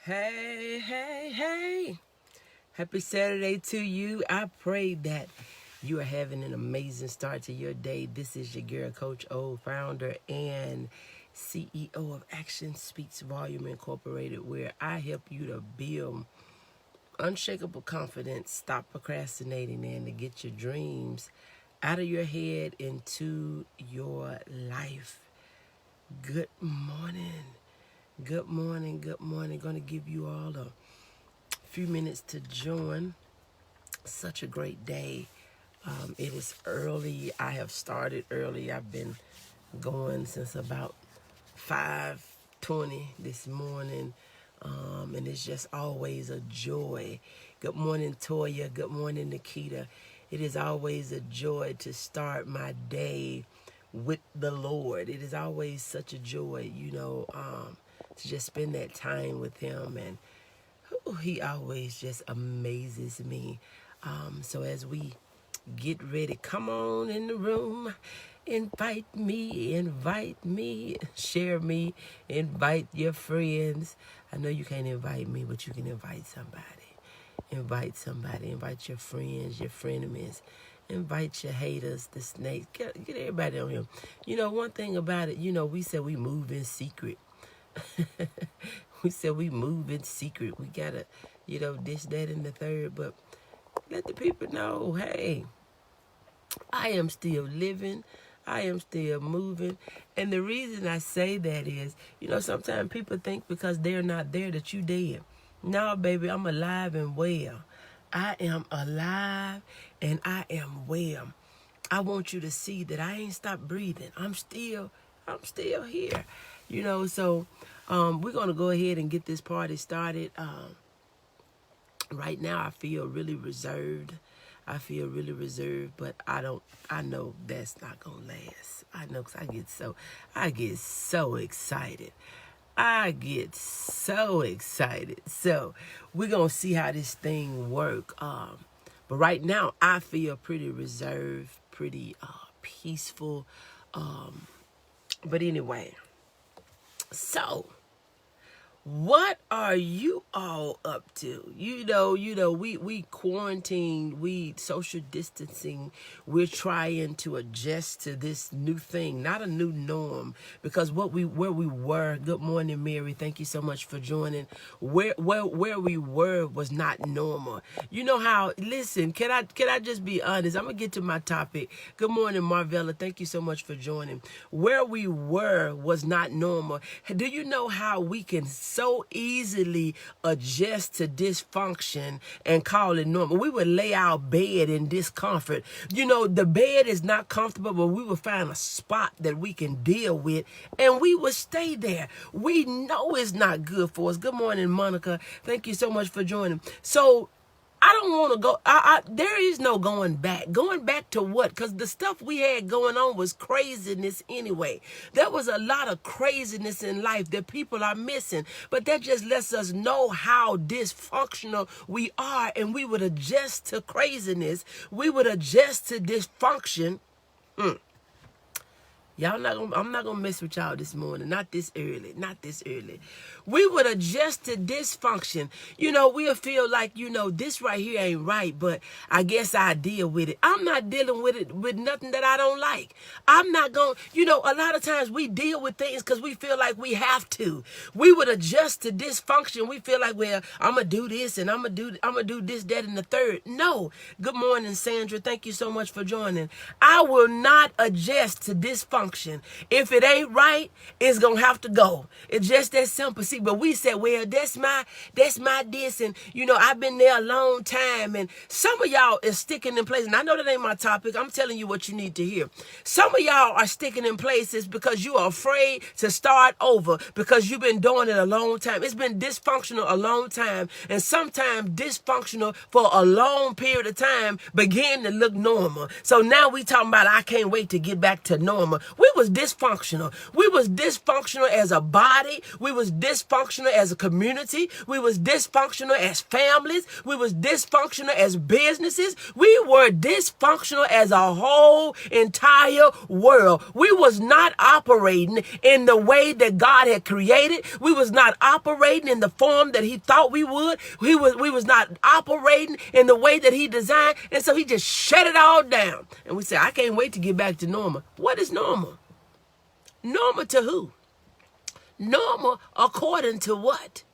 Hey, hey, hey. Happy Saturday to you. I pray that you are having an amazing start to your day. This is your girl, Coach O, founder and CEO of Action Speaks Volume Incorporated, where I help you to build unshakable confidence, stop procrastinating, and to get your dreams out of your head into your life. Good morning. Good morning. Good morning. Going to give you all a few minutes to join. Such a great day. It is early. I have started early. I've been going since about 5:20 this morning. And it's just always a joy. Good morning, Toya. Good morning, Nikita. It is always a joy to start my day with the Lord. It is always such a joy, to just spend that time with Him. And He always just amazes me. So as we get ready, come on in the room. Invite me, share me, invite your friends. I know you can't invite me, but you can invite somebody. Invite your friends, your frenemies. Invite your haters, the snakes. Get everybody on here. One thing about it, we said we move in secret. We said we move in secret. We gotta, this, that, and the third. But let the people know, hey, I am still living. I am still moving. And the reason I say that is, sometimes people think because they're not there that you dead. No, baby, I'm alive and well. I am alive and I am well. I want you to see that I ain't stopped breathing. I'm still here. So we're going to go ahead and get this party started. Right now I feel really reserved. But I know that's not going to last. I know, because I get so excited. So we're going to see how this thing work. But right now I feel pretty reserved, pretty peaceful. But anyway, so what are you all up to? We quarantined, we social distancing. We're trying to adjust to this new thing, not a new norm, because where we were. Good morning, Mary. Thank you so much for joining. Where we were was not normal. You know how? Listen, can I just be honest? I'm gonna get to my topic. Good morning, Marvella. Thank you so much for joining. Where we were was not normal. Do you know how we can so easily adjust to dysfunction and call it normal? We would lay our bed in discomfort. The bed is not comfortable, but we would find a spot that we can deal with, and we would stay there. We know it's not good for us. Good morning, Monica. Thank you so much for joining. So I don't want to go. There is no going back. Going back to what? Because the stuff we had going on was craziness anyway. There was a lot of craziness in life that people are missing. But that just lets us know how dysfunctional we are. And we would adjust to craziness. We would adjust to dysfunction. I'm not gonna mess with y'all this morning. Not this early. We would adjust to dysfunction. We'll feel like, this right here ain't right, but I guess I deal with it. I'm not dealing with it with nothing that I don't like. I'm not gonna, a lot of times we deal with things because we feel like we have to. We would adjust to dysfunction. We feel like, well, I'm gonna do this and I'm gonna do this, that, and the third. No. Good morning, Sandra. Thank you so much for joining. I will not adjust to dysfunction. If it ain't right, it's gonna have to go. It's just that simple. See, but we said, well, that's my this, and I've been there a long time, and some of y'all is sticking in place. And I know that ain't my topic. I'm telling you what you need to hear. Some of y'all are sticking in places because you are afraid to start over, because you've been doing it a long time. It's been dysfunctional a long time, and sometimes dysfunctional for a long period of time began to look normal. So now we talking about I can't wait to get back to normal. We was dysfunctional. We was dysfunctional as a body. We was dysfunctional as a community. We was dysfunctional as families. We was dysfunctional as businesses. We were dysfunctional as a whole entire world. We was not operating in the way that God had created. We was not operating in the form that he thought we would. We was not operating in the way that he designed. And so he just shut it all down. And we say, I can't wait to get back to normal. What is normal? Normal to who? Normal according to what?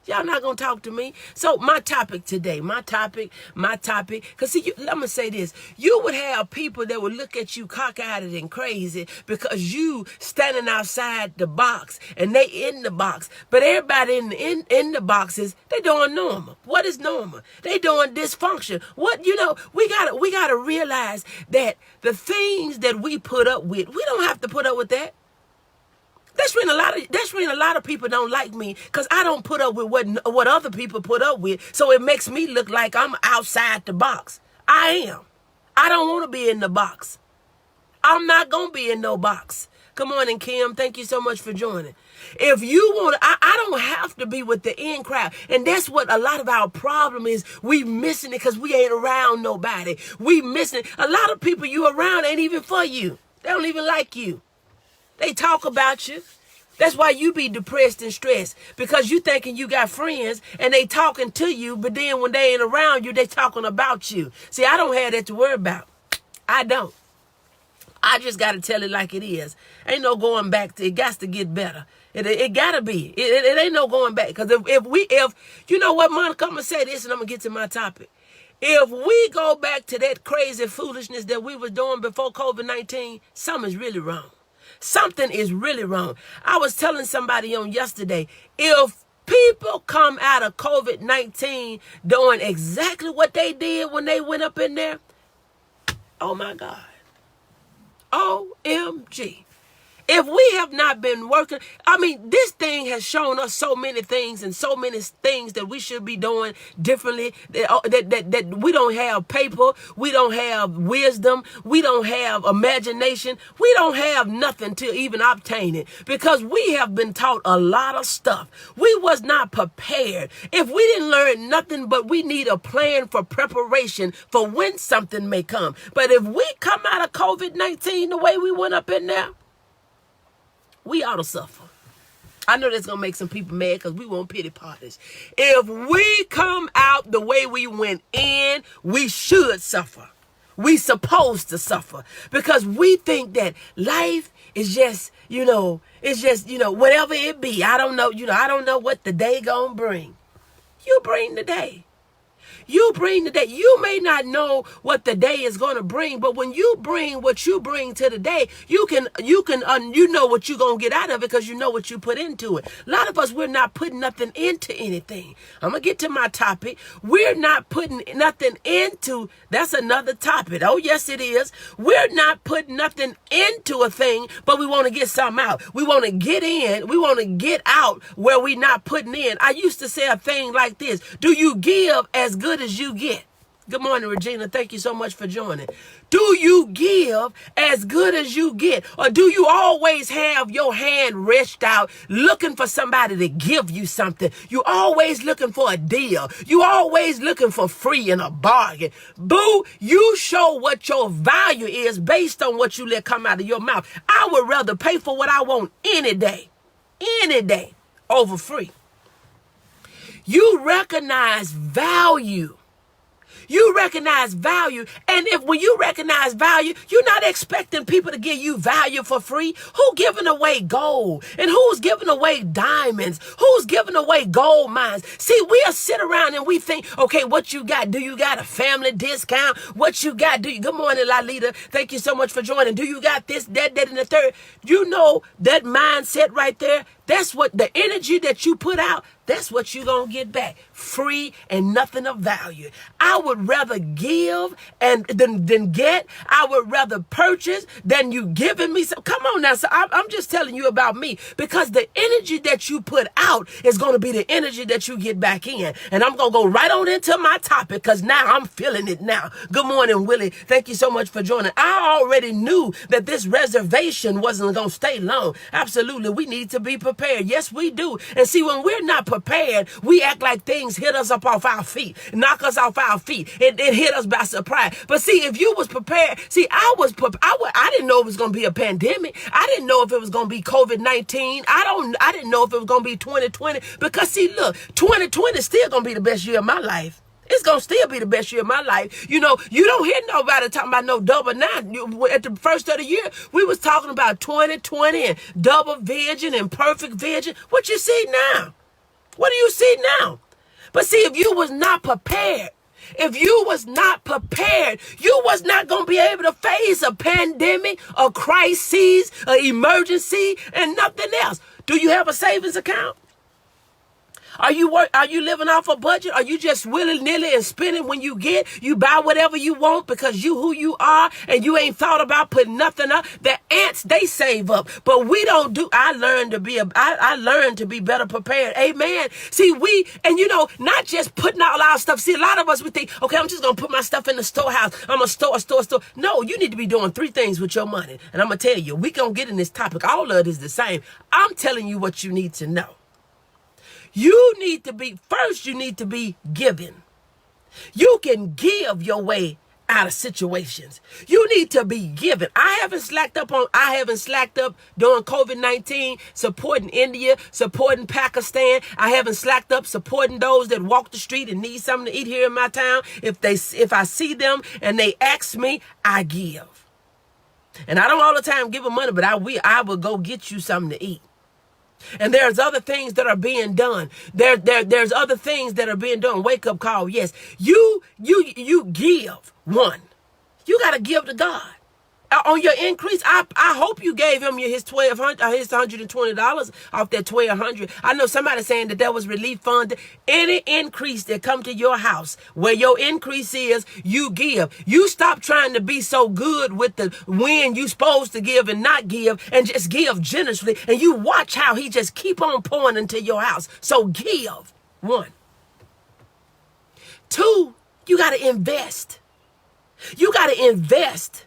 Y'all not going to talk to me? So my topic today, because see, let me say this. You would have people that would look at you cockeyed and crazy because you standing outside the box and they in the box. But everybody in the boxes, they doing normal. What is normal? They doing dysfunction. What, we gotta realize that the things that we put up with, we don't have to put up with that. That's when a lot of people don't like me, because I don't put up with what other people put up with. So it makes me look like I'm outside the box. I am. I don't want to be in the box. I'm not going to be in no box. Come on, and Kim, thank you so much for joining. If you want, I don't have to be with the in crowd. And that's what a lot of our problem is. We missing it because we ain't around nobody. We missing it. A lot of people you around ain't even for you. They don't even like you. They talk about you. That's why you be depressed and stressed, because you thinking you got friends and they talking to you, but then when they ain't around you, they talking about you. See, I don't have that to worry about. I don't. I just got to tell it like it is. Ain't no going back. It got to get better. It got to be. It ain't no going back. Because if you know what, Monica, I'm going to say this and I'm going to get to my topic. If we go back to that crazy foolishness that we was doing before COVID-19, something's really wrong. Something is really wrong. I was telling somebody on yesterday, if people come out of COVID-19 doing exactly what they did when they went up in there, oh my God. OMG. If we have not been working, this thing has shown us so many things and so many things that we should be doing differently, that we don't have paper, we don't have wisdom, we don't have imagination, we don't have nothing to even obtain it, because we have been taught a lot of stuff. We was not prepared. If we didn't learn nothing, but we need a plan for preparation for when something may come. But if we come out of COVID-19 the way we went up in there, we ought to suffer. I know that's going to make some people mad because we want pity parties. If we come out the way we went in, we should suffer. We supposed to suffer, because we think that life is just, whatever it be. I don't know, I don't know what the day going to bring. You bring the day. You bring the day. You may not know what the day is going to bring, but when you bring what you bring to the day, you know what you're going to get out of it, because you know what you put into it. A lot of us, we're not putting nothing into anything. I'm going to get to my topic. We're not putting nothing into, that's another topic. Oh, yes, it is. We're not putting nothing into a thing, but we want to get something out. We want to get in. We want to get out where we're not putting in. I used to say a thing like this: do you give as good as you get? Good morning, Regina. Thank you so much for joining. Do you give as good as you get? Or do you always have your hand reached out looking for somebody to give you something? You always looking for a deal. You always looking for free and a bargain. Boo, you show what your value is based on what you let come out of your mouth. I would rather pay for what I want any day over free. You recognize value. You recognize value. And when you recognize value, you're not expecting people to give you value for free. Who giving away gold? And who's giving away diamonds? Who's giving away gold mines? See, we'll sit around and we think, okay, what you got? Do you got a family discount? What you got? Good morning, Lalita. Thank you so much for joining. Do you got this, that, and the third? You know that mindset right there? That's what the energy that you put out, that's what you're going to get back. Free and nothing of value. I would rather give than get. I would rather purchase than you giving me some. Come on now. So I'm just telling you about me, because the energy that you put out is going to be the energy that you get back in. And I'm going to go right on into my topic, because now I'm feeling it now. Good morning, Willie. Thank you so much for joining. I already knew that this reservation wasn't going to stay long. Absolutely. We need to be prepared. Yes, we do. And see, when we're not prepared, we act like things hit us up off our feet, knock us off our feet. It hit us by surprise. But see, if you was prepared, see, I didn't know it was going to be a pandemic. I didn't know if it was going to be COVID-19. I didn't know if it was going to be 2020, because see, look, 2020 is still going to be the best year of my life. It's going to still be the best year of my life. You know, you don't hear nobody talking about no double nine. At the first of the year, we was talking about 2020 and double vision and perfect vision. What you see now? What do you see now? But see, if you was not prepared, you was not going to be able to face a pandemic, a crisis, an emergency, and nothing else. Do you have a savings account? Are you living off a budget? Are you just willy-nilly and spending when you buy whatever you want because you who you are, and you ain't thought about putting nothing up? The ants, they save up, but we don't do. I learned to be better prepared. Amen. See, and you know, not just putting all our stuff. See, a lot of us, we think, okay, I'm just going to put my stuff in the storehouse. I'm a store. No, you need to be doing 3 things with your money. And I'm going to tell you, we going to get in this topic. All of it is the same. I'm telling you what you need to know. You need to be giving. You can give your way out of situations. You need to be giving. I haven't slacked up during COVID-19, supporting India, supporting Pakistan. I haven't slacked up supporting those that walk the street and need something to eat here in my town. If I see them and they ask me, I give. And I don't all the time give them money, but I will go get you something to eat. And there's other things that are being done. There's other things that are being done. Wake up call. Yes. You give. One. You got to give to God. On your increase, I hope you gave him his $120 off that $1,200. I know somebody saying that was relief fund. Any increase that come to your house, where your increase is, you give. You stop trying to be so good with the when you supposed to give and not give, and just give generously. And you watch how he just keep on pouring into your house. So give. 1. 2, you got to invest. You got to invest.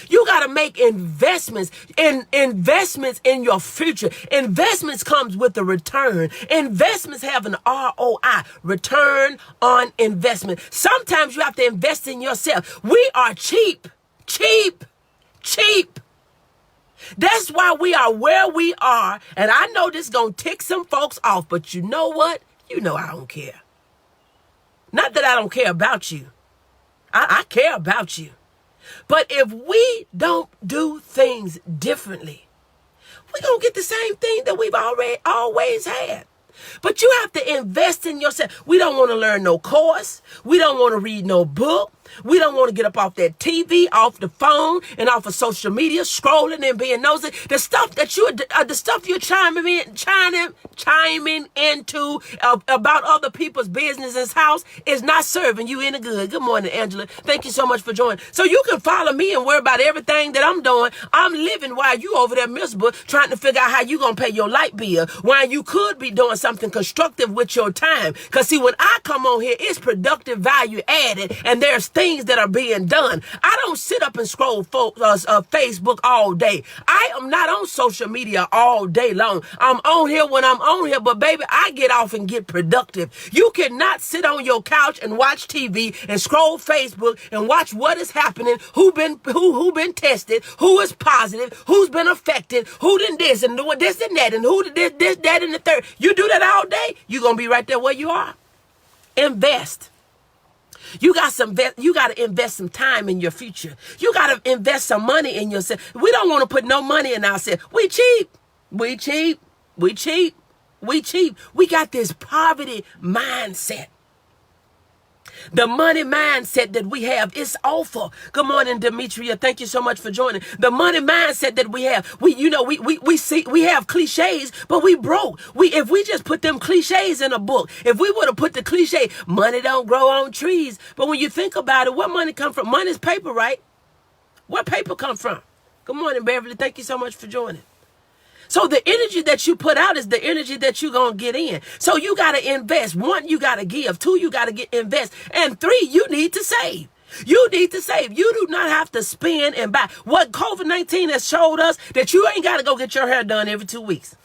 You got to make investments in your future. Investments comes with a return. Investments have an ROI, return on investment. Sometimes you have to invest in yourself. We are cheap. That's why we are where we are. And I know this is going to tick some folks off, but you know what? You know I don't care. Not that I don't care about you. I care about you. But if we don't do things differently, we're going to get the same thing that we've always had. But you have to invest in yourself. We don't want to learn no course. We don't want to read no book. We don't want to get up off that TV, off the phone, and off of social media, scrolling and being nosy. The stuff you're chiming into about other people's business' house is not serving you any good. Good morning, Angela. Thank you so much for joining. So you can follow me and worry about everything that I'm doing. I'm living while you over there miserable, trying to figure out how you gonna pay your light bill, while you could be doing something constructive with your time. Because see, when I come on here, it's productive value added, and there's things that are being done. I don't sit up and scroll Facebook all day. I am not on social media all day long. I'm on here when I'm on here, but baby, I get off and get productive. You cannot sit on your couch and watch TV and scroll Facebook and watch what is happening, who been tested, who is positive, who's been affected, who did this and this and that, and who did this, that, and the third. You do that all day, you're gonna be right there where you are. Invest. You got to invest some time in your future. You got to invest some money in yourself. We don't want to put no money in ourselves. We cheap. We got this poverty mindset. The money mindset that we have is awful. Good morning, Demetria. Thank you so much for joining. The money mindset that we have, we have cliches, but we broke. If we just put them cliches in a book, if we would have put the cliche, money don't grow on trees. But when you think about it, where money come from? Money's paper, right? Where paper come from? Good morning, Beverly. Thank you so much for joining. So the energy that you put out is the energy that you're going to get in. So you got to invest. 1, you got to give. 2, you got to invest. And 3, you need to save. You need to save. You do not have to spend and buy. What COVID-19 has showed us, that you ain't got to go get your hair done every 2 weeks.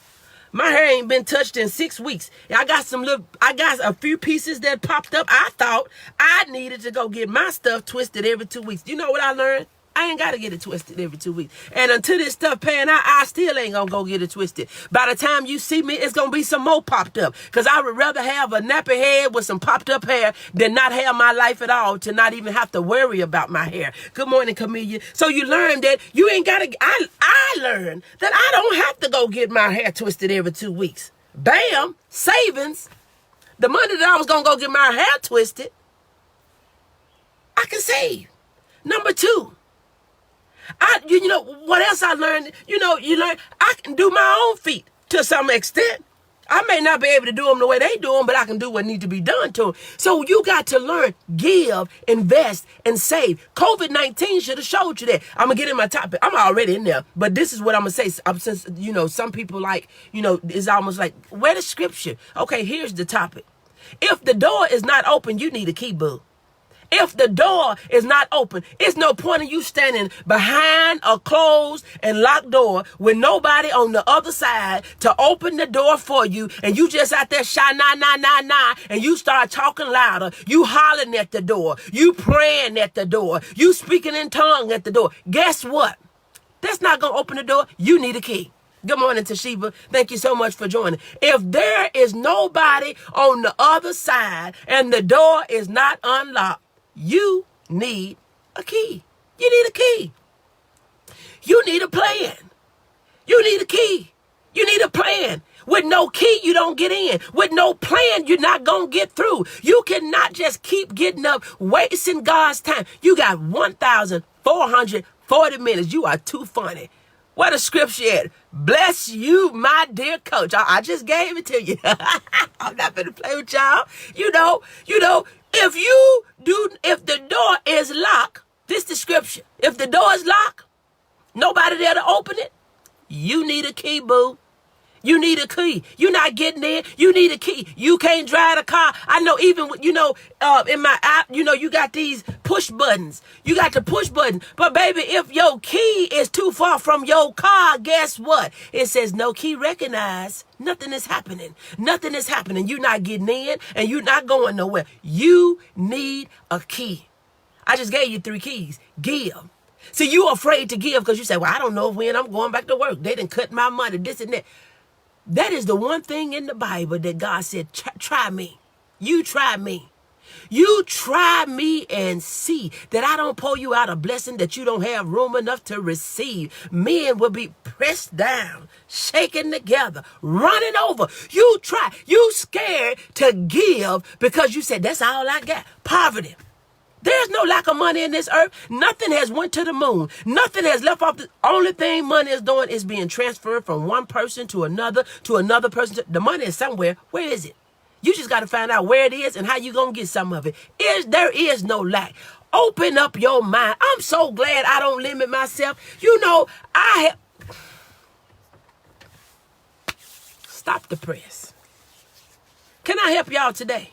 My hair ain't been touched in 6 weeks. I got a few pieces that popped up. I thought I needed to go get my stuff twisted every 2 weeks. You know what I learned? I ain't got to get it twisted every 2 weeks. And until this stuff pan out, I still ain't going to go get it twisted. By the time you see me, it's going to be some more popped up. Because I would rather have a nappy head with some popped up hair than not have my life at all, to not even have to worry about my hair. Good morning, Camellia. So you learn that you ain't got to, I learned that I don't have to go get my hair twisted every 2 weeks. Bam, savings. The money that I was going to go get my hair twisted, I can save. Number 2. You know what else I learned? You learn I can do my own feet to some extent. I may not be able to do them the way they do them, but I can do what needs to be done to them. So you got to learn, give, invest, and save. COVID-19 should have showed you that. I'm going to get in my topic. I'm already in there, but this is what I'm going to say. Since, some people it's almost like, where the scripture? Okay, here's the topic. If the door is not open, you need a key, boo. If the door is not open, it's no point in you standing behind a closed and locked door with nobody on the other side to open the door for you, and you just out there shy, nah, and you start talking louder. You hollering at the door. You praying at the door. You speaking in tongue at the door. Guess what? That's not going to open the door. You need a key. Good morning, Toshiba. Thank you so much for joining. If there is nobody on the other side and the door is not unlocked, you need a key. You need a key. You need a plan. You need a key. You need a plan. With no key, you don't get in. With no plan, you're not going to get through. You cannot just keep getting up, wasting God's time. You got 1,440 minutes. You are too funny. What a scripture at? Bless you, my dear coach. I just gave it to you. I'm not going to play with y'all. If the door is locked, this the scripture. If the door is locked, nobody there to open it, you need a key, boo. You need a key. You're not getting in. You need a key. You can't drive a car. I know even, in my app, you got these push buttons. You got the push button. But baby, if your key is too far from your car, guess what? It says no key recognized. Nothing is happening. Nothing is happening. You're not getting in and you're not going nowhere. You need a key. I just gave you 3 keys. Give. See, you afraid to give because you say, well, I don't know when I'm going back to work. They done cut my money, this and that. That is the one thing in the Bible that God said, try me. You try me. You try me and see that I don't pour you out a blessing that you don't have room enough to receive. Men will be pressed down, shaken together, running over. You try. You scared to give because you said, that's all I got. Poverty. There's no lack of money in this earth. Nothing has went to the moon. Nothing has left off. The only thing money is doing is being transferred from one person to another person. The money is somewhere. Where is it? You just got to find out where it is and how you going to get some of it. There is no lack. Open up your mind. I'm so glad I don't limit myself. Stop the press. Can I help y'all today?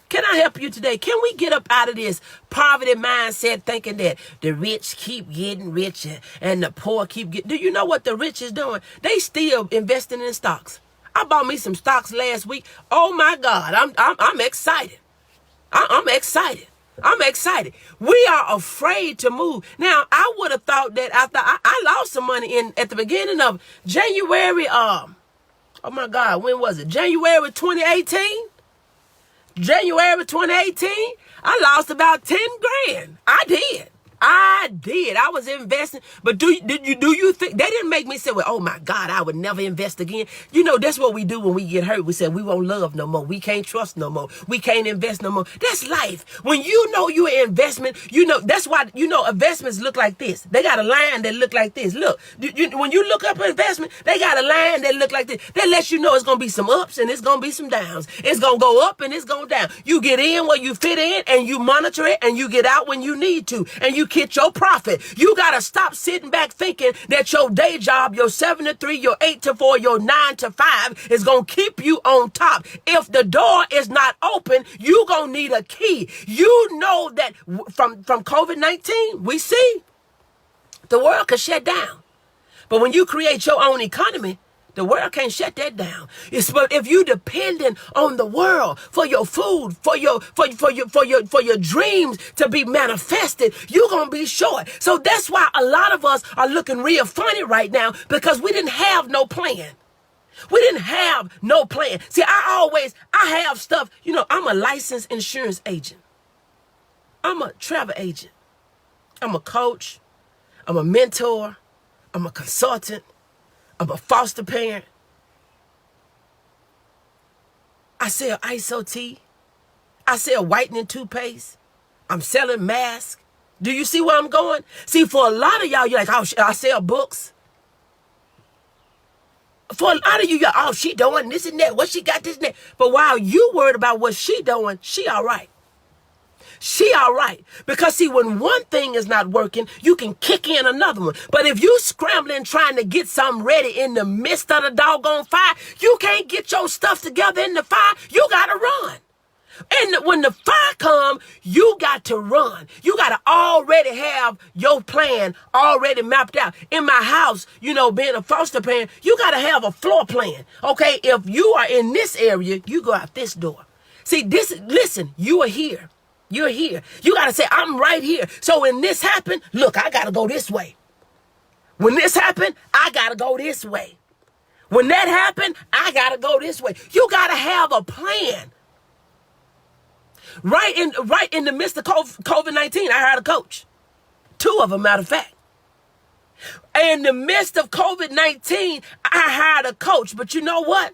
Can I help you today? Can we get up out of this poverty mindset thinking that the rich keep getting richer and the poor keep getting... Do you know what the rich is doing? They still investing in stocks. I bought me some stocks last week. Oh my God, I'm excited. I'm excited. I'm excited. We are afraid to move. Now, I would have thought that after I lost some money at the beginning of January, oh my God, when was it? January 2018? January 2018, I lost about 10 grand. I did. I did. I was investing. But do you think they didn't make me say, well, oh my God, I would never invest again? You know, that's what we do when we get hurt. We say we won't love no more. We can't trust no more. We can't invest no more. That's life. When you know you're an investment, you know, that's why, you know, investments look like this. They got a line that look like this. Look, when you look up an investment, they got a line that look like this. That lets you know it's going to be some ups and it's going to be some downs. It's going to go up and it's going down. You get in where you fit in and you monitor it and you get out when you need to and you get your profit. You got to stop sitting back thinking that your day job, your 7 to 3, your 8 to 4, your 9 to 5 is going to keep you on top. If the door is not open, you going to need a key. You know that from COVID-19, we see the world can shut down. But when you create your own economy, the world can't shut that down. But if you dependent on the world for your food, for your dreams to be manifested, you're gonna be short. So that's why a lot of us are looking real funny right now, because we didn't have no plan. We didn't have no plan. See, I have stuff. You know, I'm a licensed insurance agent. I'm a travel agent. I'm a coach. I'm a mentor. I'm a consultant. I'm a foster parent. I sell ISO tea. I sell whitening toothpaste. I'm selling masks. Do you see where I'm going? See, for a lot of y'all, you're like, oh, I sell books. For a lot of you, you're, oh, she doing this and that. What she got this and that. But while you worried about what she doing, she all right. She all right. Because see, when one thing is not working, you can kick in another one. But if you scrambling trying to get something ready in the midst of the doggone fire, you can't get your stuff together in the fire. You got to run. And when the fire come, you got to run. You got to already have your plan already mapped out. In my house, you know, being a foster parent, you got to have a floor plan. Okay, if you are in this area, you go out this door. See, listen, you are here. You're here. You got to say, I'm right here. So when this happened, look, I got to go this way. When this happened, I got to go this way. When that happened, I got to go this way. You got to have a plan. Right in the midst of COVID-19, I hired a coach. 2 of them, matter of fact. In the midst of COVID-19, I hired a coach. But you know what?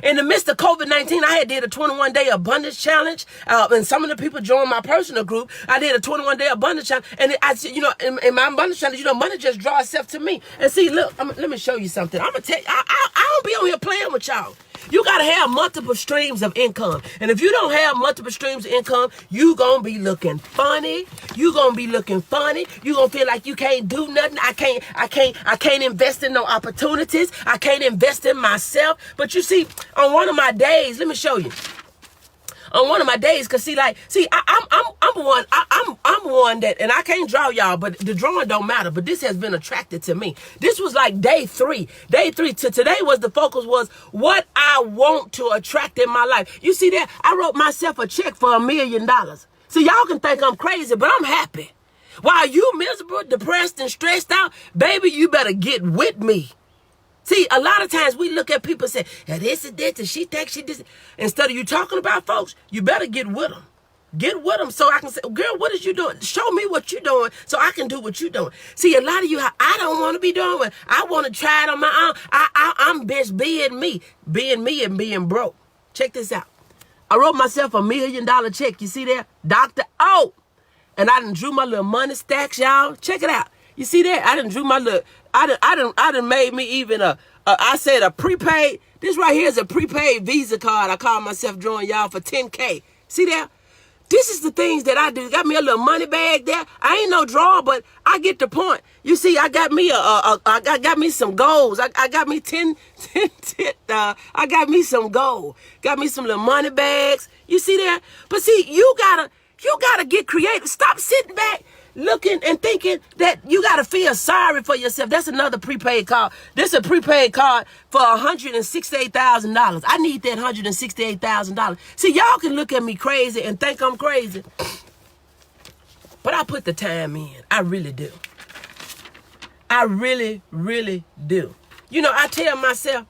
In the midst of COVID-19, I had did a 21-day abundance challenge. And some of the people joined my personal group. I did a 21-day abundance challenge. And I said, you know, in my abundance challenge, you know, money just draws itself to me. And see, look, let me show you something. I'm going to tell you, I don't be on here playing with y'all. You got to have multiple streams of income. And if you don't have multiple streams of income, you going to be looking funny. You going to be looking funny. You going to feel like you can't do nothing. I can't invest in no opportunities. I can't invest in myself. But you see, on one of my days, let me show you. On one of my days, cause I'm one that, and I can't draw y'all, but the drawing don't matter. But this has been attracted to me. This was like day 3. Day 3 to today the focus was what I want to attract in my life. You see that? I wrote myself a check for $1 million. So y'all can think I'm crazy, but I'm happy. While you miserable, depressed, and stressed out, baby, you better get with me. See, a lot of times we look at people and say, yeah, this is this, and she thinks she this. Instead of you talking about folks, you better get with them. Get with them so I can say, girl, what is you doing? Show me what you're doing so I can do what you're doing. See, a lot of you, I don't want to be doing it. I want to try it on my own. I'm best being me and being broke. Check this out. I wrote myself $1 million check. You see there? Dr. O. And I done drew my little money stacks, y'all. Check it out. You see that? I done drew my little, I done made me even I said a prepaid. This right here is a prepaid Visa card. I call myself drawing y'all for 10K. See that? This is the things that I do. Got me a little money bag there. I ain't no drawer, but I get the point. You see, I got me I got me some goals. I got me 10 I got me some gold. Got me some little money bags. You see that? But see, you gotta get creative. Stop sitting back looking and thinking that you got to feel sorry for yourself. That's another prepaid card. This is a prepaid card for $168,000. I need that $168,000. See, y'all can look at me crazy and think I'm crazy, but I put the time in. I really do. I really, really do. You know, I tell myself,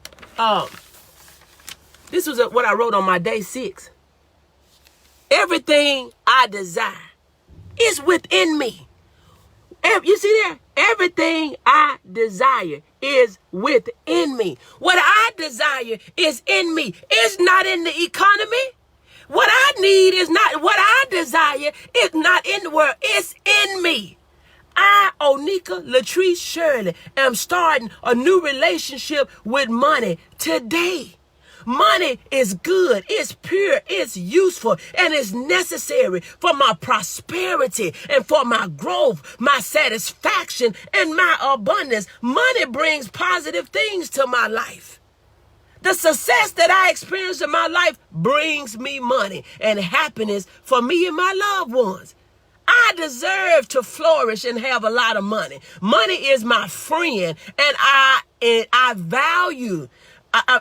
this was what I wrote on my day 6. Everything I desire is within me. You see there? Everything I desire is within me. What I desire is in me. It's not in the economy. What I need is not, what I desire is not in the world. It's in me. I, Onika Shirley, am starting a new relationship with money today. Money is good, it's pure, it's useful, and it's necessary for my prosperity and for my growth, my satisfaction, and my abundance. Money brings positive things to my life. The success that I experience in my life brings me money and happiness for me and my loved ones. I deserve to flourish and have a lot of money. Money is my friend, and I value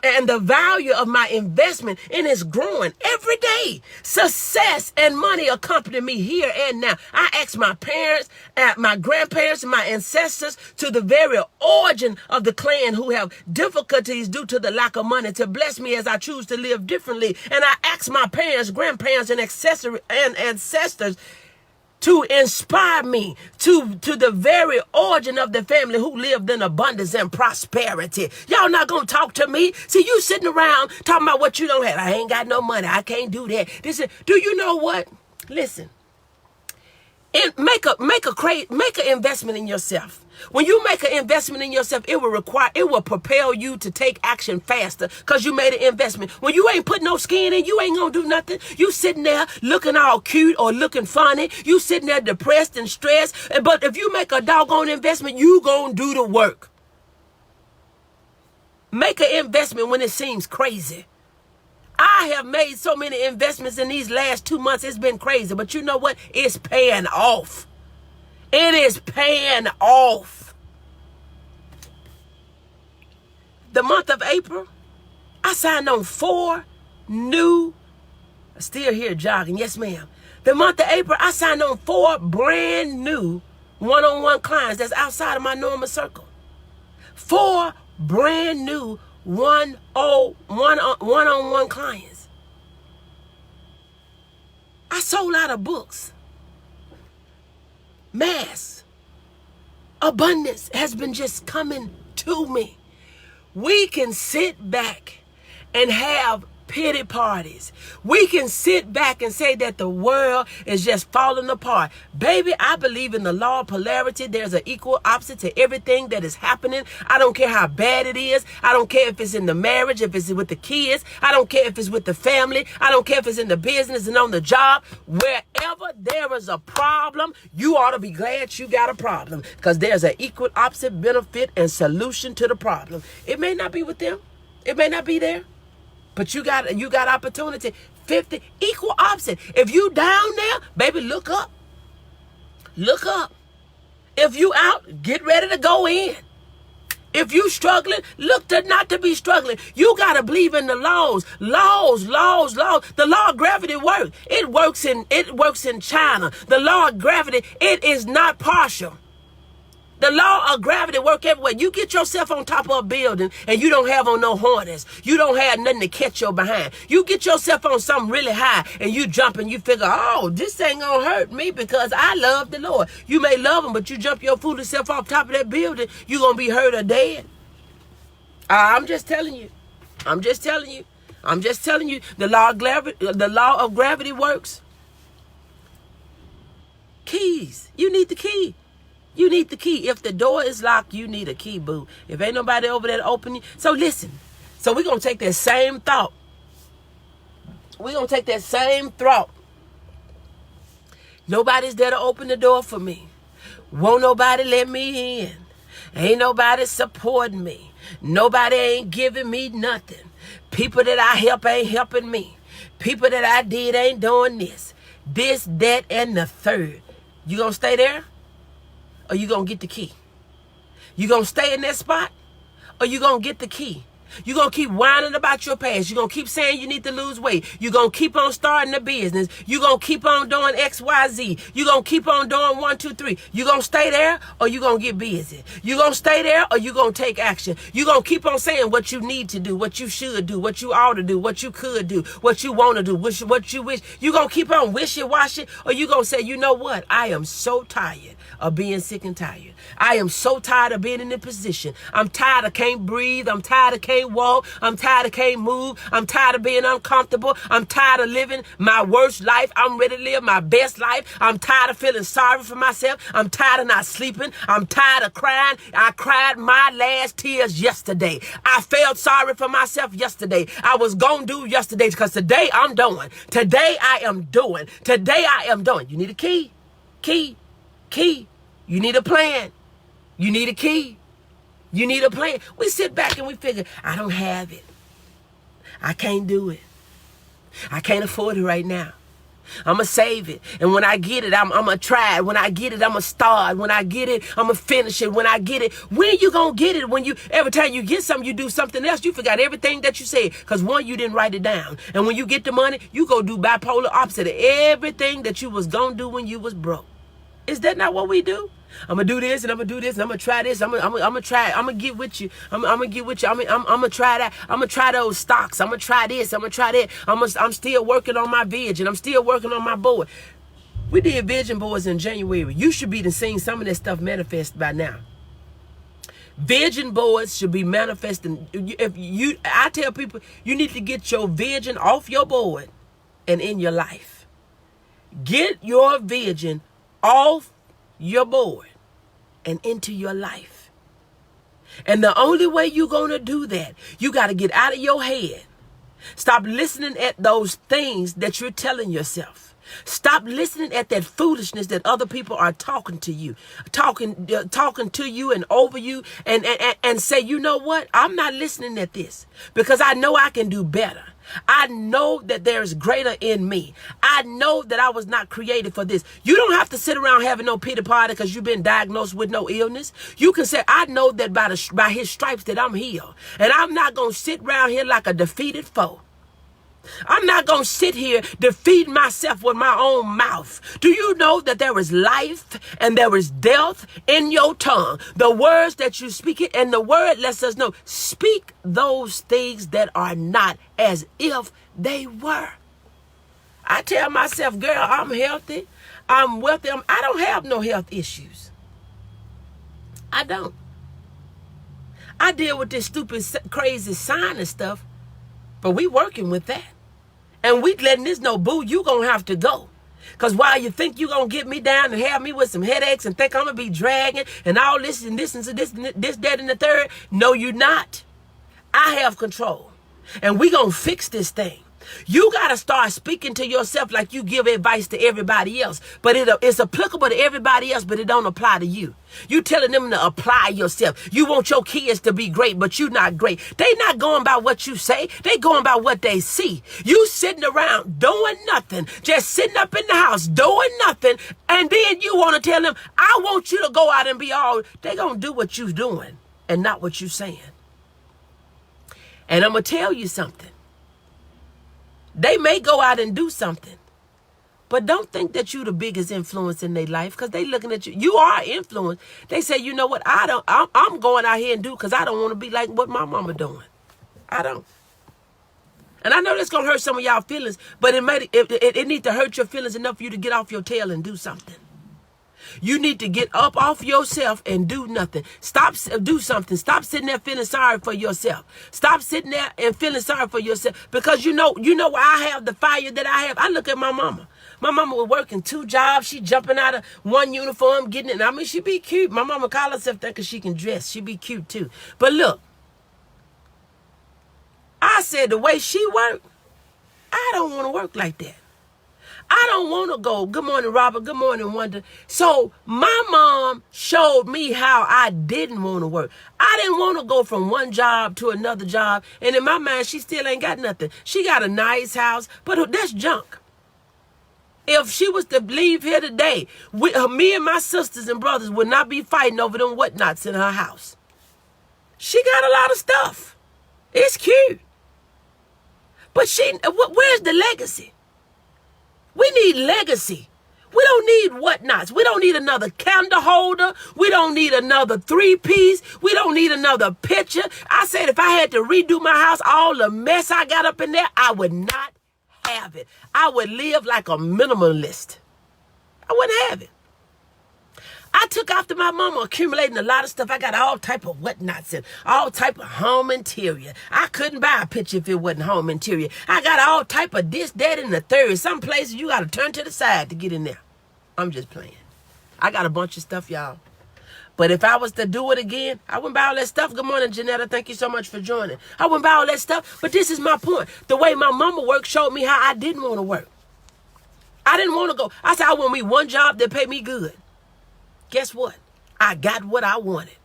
and the value of my investment in is growing every day. Success and money accompany me here and now. I ask my parents, my grandparents, and my ancestors to the very origin of the clan who have difficulties due to the lack of money to bless me as I choose to live differently. And I ask my parents, grandparents, and ancestors to inspire me to the very origin of the family who lived in abundance and prosperity. Y'all not gonna talk to me. See, you sitting around talking about what you don't have. I ain't got no money. I can't do that. Do you know what? Listen. And make an investment in yourself. When you make an investment in yourself, it will propel you to take action faster because you made an investment. When you ain't putting no skin in, you ain't gonna do nothing. You sitting there looking all cute or looking funny. You sitting there depressed and stressed. But if you make a doggone investment, you gonna do the work. Make an investment when it seems crazy. I have made so many investments in these last 2 months. It's been crazy. But you know what? It's paying off. It is paying off. The month of April, I signed on 4 new, still here jogging, yes ma'am. The month of April, I signed on 4 brand new one-on-one clients that's outside of my normal circle. 4 brand new one-on-one clients. I sold out of books. Mass abundance has been just coming to me. We can sit back and have pity parties. We can sit back and say that the world is just falling apart. Baby, I believe in the law of polarity. There's an equal opposite to everything that is happening. I don't care how bad it is. I don't care if it's in the marriage, if it's with the kids. I don't care if it's with the family. I don't care if it's in the business and on the job. Wherever there is a problem, you ought to be glad you got a problem because there's an equal opposite benefit and solution to the problem. It may not be with them. It may not be there. But you got opportunity. 50 equal opposite. If you down there, baby, look up. Look up. If you out, get ready to go in. If you struggling, look to not to be struggling. You got to believe in the laws. Laws. The law of gravity works. It works in China. The law of gravity, it is not partial. The law of gravity work everywhere. You get yourself on top of a building and you don't have on no harness. You don't have nothing to catch your behind. You get yourself on something really high and you jump and you figure, oh, this ain't gonna hurt me because I love the Lord. You may love him, but you jump your foolish self off top of that building, you're gonna be hurt or dead. I'm just telling you. The law of gravity works. Keys. You need the key. You need the key. If the door is locked, you need a key, boo. If ain't nobody over there to open it. So listen. So we're going to take that same thought. Nobody's there to open the door for me. Won't nobody let me in. Ain't nobody supporting me. Nobody ain't giving me nothing. People that I help ain't helping me. People that I did ain't doing this. This, that, and the third. You going to stay there? Or you going to get the key? You going to stay in that spot? Or you going to get the key? You're going to keep whining about your past. You're going to keep saying you need to lose weight. You're going to keep on starting a business. You're going to keep on doing X, Y, Z. You're going to keep on doing 1, 2, 3. You're going to stay there or you're going to get busy. You're going to stay there or you're going to take action. You're going to keep on saying what you need to do, what you should do, what you ought to do, what you could do, what you want to do, what you wish. You're going to keep on wishy-washy or you're going to say, you know what? I am so tired of being sick and tired. I am so tired of being in this position. I'm tired of can't breathe. I'm tired of can't walk. I'm tired of can't move. I'm tired of being uncomfortable. I'm tired of living my worst life. I'm ready to live my best life. I'm tired of feeling sorry for myself. I'm tired of not sleeping. I'm tired of crying. I cried my last tears yesterday. I felt sorry for myself yesterday. I was going to do yesterday because today I'm doing. Today I am doing. Today I am doing. You need a key. Key. You need a plan. You need a key. You need a plan. We sit back and we figure, I don't have it. I can't do it. I can't afford it right now. I'm going to save it. And when I get it, I'm going to try it. When I get it, I'm going to start. When I get it, I'm going to finish it. When I get it, when you going to get it? When every time you get something, you do something else. You forgot everything that you said. Because one, you didn't write it down. And when you get the money, you go do bipolar opposite of everything that you was going to do when you was broke. Is that not what we do? I'm going to do this and I'm going to do this and I'm going to try this. I'm going to try it. I'm going to get with you. I'm going to get with you. I'm going to try that. I'm going to try those stocks. I'm going to try this. I'm going to try that. I'm still working on my vision. I'm still working on my board. We did vision boards in January. You should be seeing some of that stuff manifest by now. Vision boards should be manifesting. I tell people, you need to get your vision off your board and in your life. Get your vision off your board and into your life. And the only way you're going to do that, you got to get out of your head. Stop listening at those things that you're telling yourself. Stop listening at that foolishness that other people are talking to you and over you and say, you know what? I'm not listening at this because I know I can do better. I know that there is greater in me. I know that I was not created for this. You don't have to sit around having no pity party because you've been diagnosed with no illness. You can say, I know that by his stripes that I'm healed. And I'm not going to sit around here like a defeated foe. I'm not going to sit here defeating myself with my own mouth. Do you know that there is life and there is death in your tongue? The words that you speak it, and the word lets us know, speak those things that are not as if they were. I tell myself, girl, I'm healthy. I'm wealthy. I don't have no health issues. I don't. I deal with this stupid, crazy sinus stuff. But we working with that. And we letting this know, boo, you going to have to go. Because while you think you going to get me down and have me with some headaches and think I'm going to be dragging and all this and this and this, that, and the third, no, you're not. I have control. And we going to fix this thing. You got to start speaking to yourself like you give advice to everybody else. But it's applicable to everybody else, but it don't apply to you. You telling them to apply yourself. You want your kids to be great, but you're not great. They not going by what you say. They going by what they see. You sitting around doing nothing, just sitting up in the house doing nothing, and then you want to tell them, I want you to go out and be all. They going to do what you doing and not what you saying. And I'm going to tell you something. They may go out and do something, but don't think that you're the biggest influence in their life because they looking at you. You are influence. They say, you know what? I'm going out here and do because I don't want to be like what my mama doing. I don't. And I know that's going to hurt some of y'all feelings, but it needs to hurt your feelings enough for you to get off your tail and do something. You need to get up off yourself and do nothing. Do something. Stop sitting there feeling sorry for yourself. Stop sitting there and feeling sorry for yourself because you know why I have the fire that I have. I look at my mama. My mama was working 2 jobs. She jumping out of one uniform, getting it. I mean, she be cute. My mama call herself that because she can dress. She be cute too. But look, I said the way she worked, I don't want to work like that. I don't want to go. Good morning, Robert. Good morning, Wanda. So my mom showed me how I didn't want to work. I didn't want to go from one job to another job. And in my mind, she still ain't got nothing. She got a nice house, but that's junk. If she was to leave here today, me and my sisters and brothers would not be fighting over them whatnots in her house. She got a lot of stuff. It's cute. But where's the legacy? We need legacy. We don't need whatnots. We don't need another candle holder. We don't need another 3-piece. We don't need another picture. I said if I had to redo my house, all the mess I got up in there, I would not have it. I would live like a minimalist. I wouldn't have it. I took after my mama, accumulating a lot of stuff. I got all type of whatnots and all type of home interior. I couldn't buy a picture if it wasn't home interior. I got all type of this, that, and the third. Some places you got to turn to the side to get in there. I'm just playing. I got a bunch of stuff, y'all. But if I was to do it again, I wouldn't buy all that stuff. Good morning, Janetta. Thank you so much for joining. I wouldn't buy all that stuff. But this is my point. The way my mama worked showed me how I didn't want to work. I didn't want to go. I said I want me one job that paid me good. Guess what? I got what I wanted.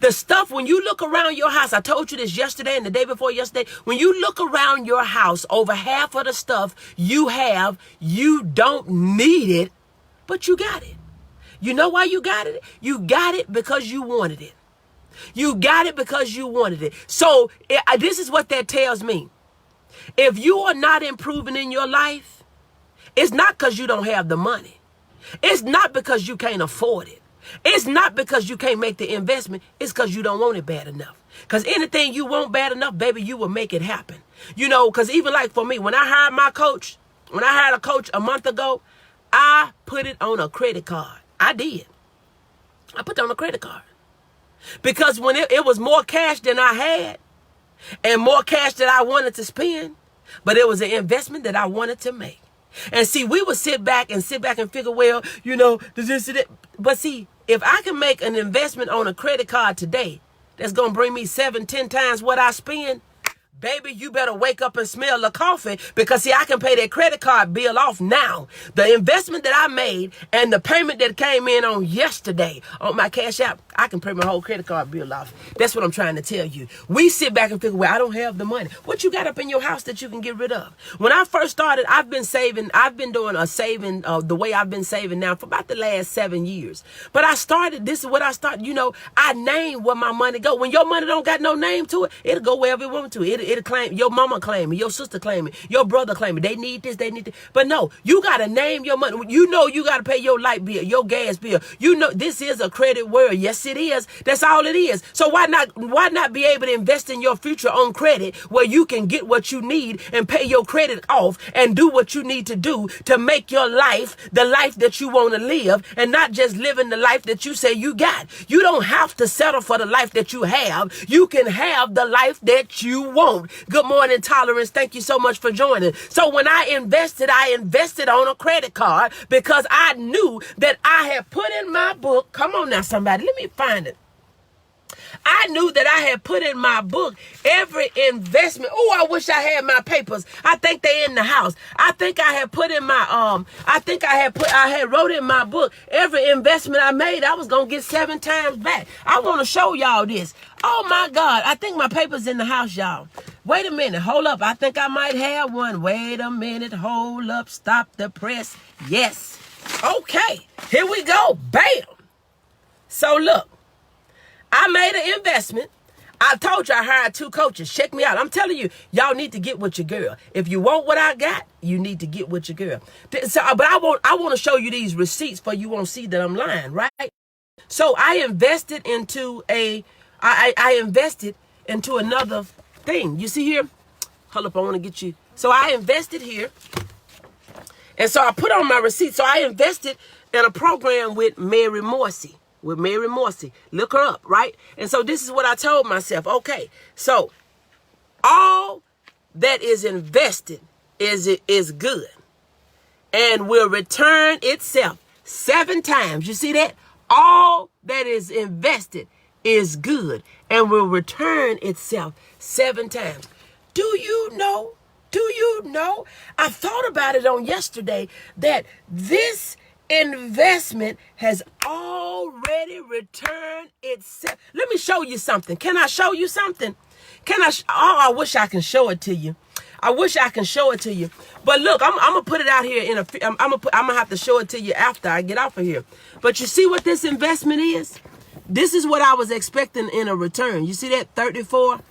The stuff, when you look around your house, I told you this yesterday and the day before yesterday, when you look around your house, over half of the stuff you have, you don't need it, but you got it. You know why you got it? You got it because you wanted it. You got it because you wanted it. So this is what that tells me. If you are not improving in your life, it's not because you don't have the money. It's not because you can't afford it. It's not because you can't make the investment. It's because you don't want it bad enough. Because anything you want bad enough, baby, you will make it happen. You know, because even like for me, when I hired my coach, when I hired a coach a month ago, I put it on a credit card. I did. I put it on a credit card. Because when it was more cash than I had and more cash that I wanted to spend, but it was an investment that I wanted to make. And see, we would sit back and figure, well, you know, this. But see, if I can make an investment on a credit card today, that's going to bring me 7-10 times what I spend. Baby, you better wake up and smell the coffee because, see, I can pay that credit card bill off now. The investment that I made and the payment that came in on yesterday on my Cash App, I can pay my whole credit card bill off. That's what I'm trying to tell you. We sit back and figure, well, I don't have the money. What you got up in your house that you can get rid of? When I first started, I've been saving. I've been doing a saving the way I've been saving now for about the last 7 years. But I started, this is what I started, you know, I named where my money go. When your money don't got no name to it, it'll go wherever it wants to. It'll claim, your mama claim it, your sister claim it, your brother claim it. They need this, they need that. But no, you got to name your money. You know you got to pay your light bill, your gas bill. You know this is a credit world. Yes, it is. That's all it is. So why not be able to invest in your future on credit where you can get what you need and pay your credit off and do what you need to do to make your life the life that you want to live and not just living the life that you say you got. You don't have to settle for the life that you have. You can have the life that you want. Good morning, Tolerance. Thank you so much for joining. So when I invested on a credit card because I knew that I had put in my book. Come on now, somebody. Let me find it. I knew that I had put in my book every investment. Oh, I wish I had my papers. I think they in the house. I think I had put in my I had wrote in my book every investment I made, I was gonna get 7 times back. I want to show y'all this. Oh my God, I think my papers in the house, y'all. Wait a minute, hold up. I think I might have one. Wait a minute, hold up, stop the press. Yes. Okay, here we go. Bam. So look. I made an investment. I told you I hired 2 coaches. Check me out. I'm telling you, y'all need to get with your girl. If you want what I got, you need to get with your girl. So, but I want to show you these receipts for you won't see that I'm lying, right? So I invested into I invested into another thing. You see here? Hold up, I want to get you. So I invested here. And so I put on my receipt. So I invested in a program with Mary Morrissey. Look her up, right? And so this is what I told myself. Okay, so all that is invested is good and will return itself 7 times. You see that? All that is invested is good and will return itself 7 times. Do you know? I thought about it on yesterday that this investment has already returned itself. Let me show you something. Can I show you something? I wish I can show it to you. But look, I'm gonna put it out here I'm gonna have to show it to you after I get off of here. But you see what this investment is? This is what I was expecting in a return. You see that 34?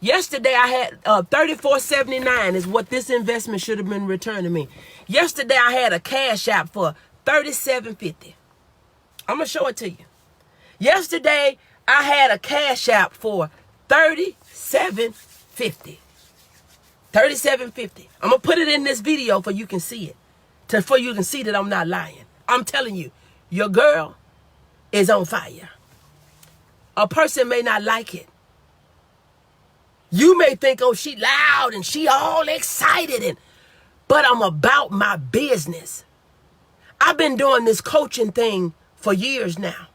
Yesterday I had $34.79 is what this investment should have been returning me. Yesterday I had a cash app for $37.50. I'm gonna show it to you. Yesterday I had a cash app for $37.50. $37.50. I'm gonna put it in this video for you can see it. For you can see that I'm not lying. I'm telling you, your girl is on fire. A person may not like it. You may think, oh, she loud and she all excited, but I'm about my business. I've been doing this coaching thing for years now.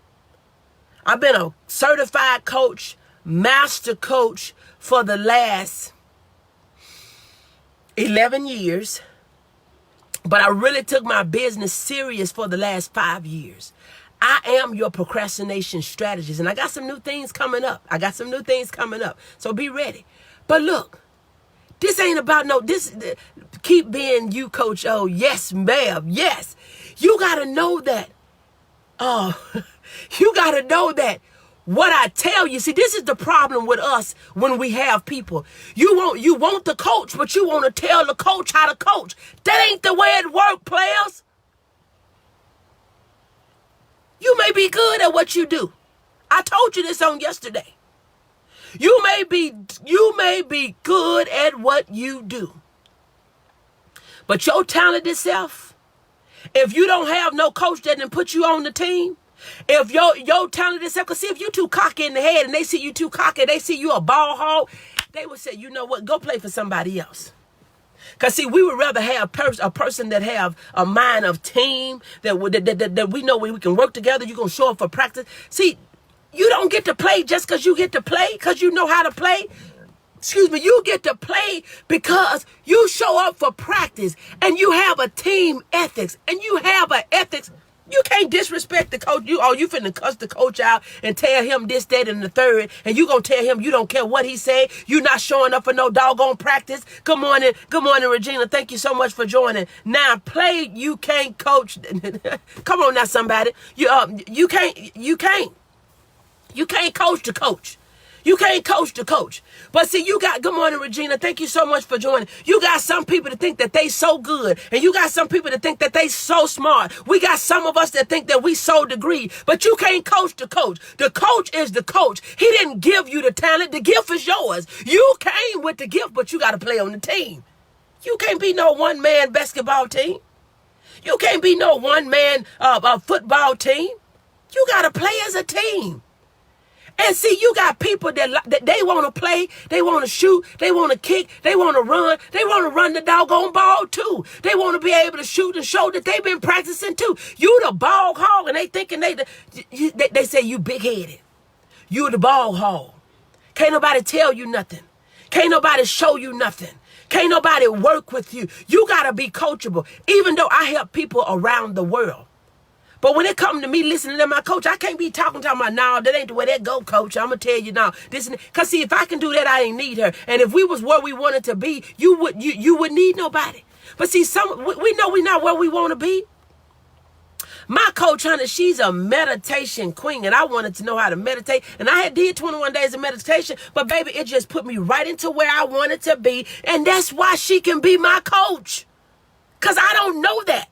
I've been a certified coach, master coach for the last 11 years. But I really took my business serious for the last 5 years. I am your procrastination strategist. And I got some new things coming up. So be ready. But look, this ain't about keep being you, Coach O. Yes, ma'am. Yes. You got to know that. You got to know that what I tell you, see, this is the problem with us when we have people. You want the coach, but you want to tell the coach how to coach. That ain't the way it works, players. You may be good at what you do. I told you this on yesterday. You may be good at what you do. But your talented self, if you don't have no coach that can put you on the team, if your talented self, because see, if you too cocky in the head and they see you too cocky, they see you a ball hog, they would say, you know what, go play for somebody else. Because see, we would rather have a person that have a mind of team, that we know we can work together, you're going to show up for practice. See, you don't get to play just because you get to play, because you know how to play. You get to play because you show up for practice and you have a team ethics and you have an ethics. You can't disrespect the coach. You finna cuss the coach out and tell him this, that, and the third, and you gonna tell him you don't care what he say. You not showing up for no doggone practice. Good morning, Regina. Thank you so much for joining. Now play. You can't coach. Come on now, somebody. You can't coach the coach. You can't coach the coach. But see, good morning, Regina. Thank you so much for joining. You got some people that think that they so good. And you got some people that think that they so smart. We got some of us that think that we so degree. But you can't coach the coach. The coach is the coach. He didn't give you the talent. The gift is yours. You came with the gift, but you got to play on the team. You can't be no one-man basketball team. You can't be no one-man football team. You got to play as a team. And see, you got people that they want to play, they want to shoot, they want to kick, they want to run the doggone ball too. They want to be able to shoot and show that they've been practicing too. You the ball hog, and they thinking they say you big-headed. You the ball hog. Can't nobody tell you nothing. Can't nobody show you nothing. Can't nobody work with you. You got to be coachable, even though I help people around the world. But when it comes to me listening to my coach, I can't be talking about, no, that ain't the way that go, coach. I'm going to tell you now. Because, see, if I can do that, I ain't need her. And if we was where we wanted to be, you wouldn't need nobody. But, see, we know we're not where we want to be. My coach, honey, she's a meditation queen, and I wanted to know how to meditate. And I did 21 days of meditation, but, baby, it just put me right into where I wanted to be. And that's why she can be my coach, because I don't know that.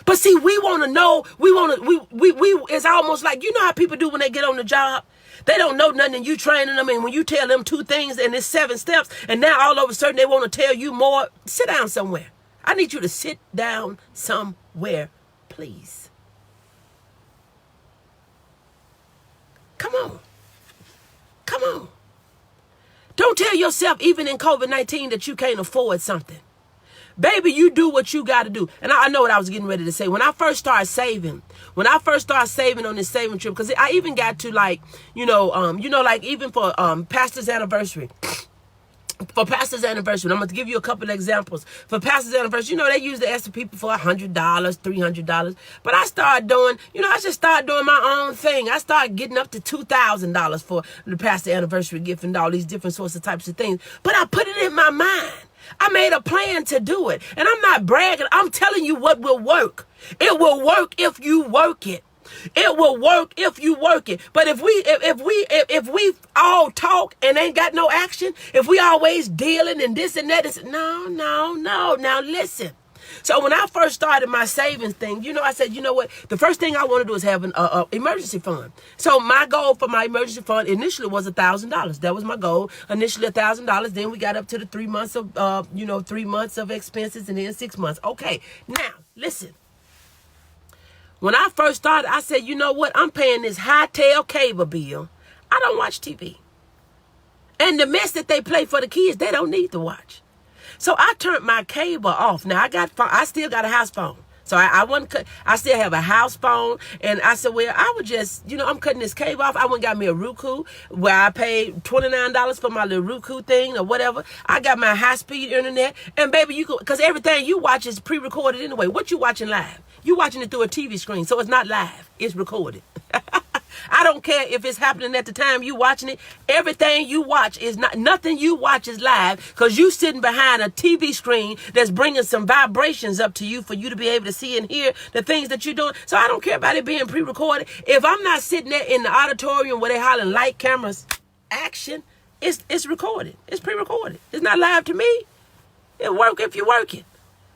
But see, we want to know, it's almost like, you know how people do when they get on the job? They don't know nothing and you training them. And when you tell them 2 things and it's 7 steps, and now all of a sudden they want to tell you more, sit down somewhere. I need you to sit down somewhere, please. Come on. Don't tell yourself, even in COVID-19, that you can't afford something. Baby, you do what you got to do. And I know what I was getting ready to say. When I first started saving on this saving trip, because I even got to like even for Pastor's anniversary. For Pastor's anniversary, I'm going to give you a couple of examples. For Pastor's anniversary, they usually ask the people for $100, $300. But I started doing, I just started doing my own thing. I started getting up to $2,000 for the Pastor anniversary gift and all these different sorts of types of things. But I put it in my mind. I made a plan to do it. And I'm not bragging. I'm telling you what will work. It will work if you work it. It will work if you work it. But if we all talk and ain't got no action, if we always dealing and this and that, no. Now listen. So when I first started my savings thing, I said, you know what? The first thing I want to do is have an emergency fund. So my goal for my emergency fund initially was $1,000. That was my goal. Initially $1,000. Then we got up to the 3 months of, 3 months of expenses and then 6 months. Okay. Now listen. When I first started, I said, you know what? I'm paying this high-tail cable bill. I don't watch TV. And the mess that they play for the kids, they don't need to watch. So I turned my cable off. Now I still got a house phone. So I still have a house phone. And I said, well, I would just, I'm cutting this cable off. I went and got me a Roku where I paid $29 for my little Roku thing or whatever. I got my high-speed internet. And baby, because everything you watch is pre-recorded anyway. What you watching live? You watching it through a TV screen. So it's not live. It's recorded. I don't care if it's happening at the time you watching it. Everything you watch is nothing you watch is live because you sitting behind a TV screen that's bringing some vibrations up to you for you to be able to see and hear the things that you're doing. So I don't care about it being pre-recorded. If I'm not sitting there in the auditorium where they hollering light, cameras, action, it's recorded. It's pre-recorded. It's not live to me. It'll work if you work it.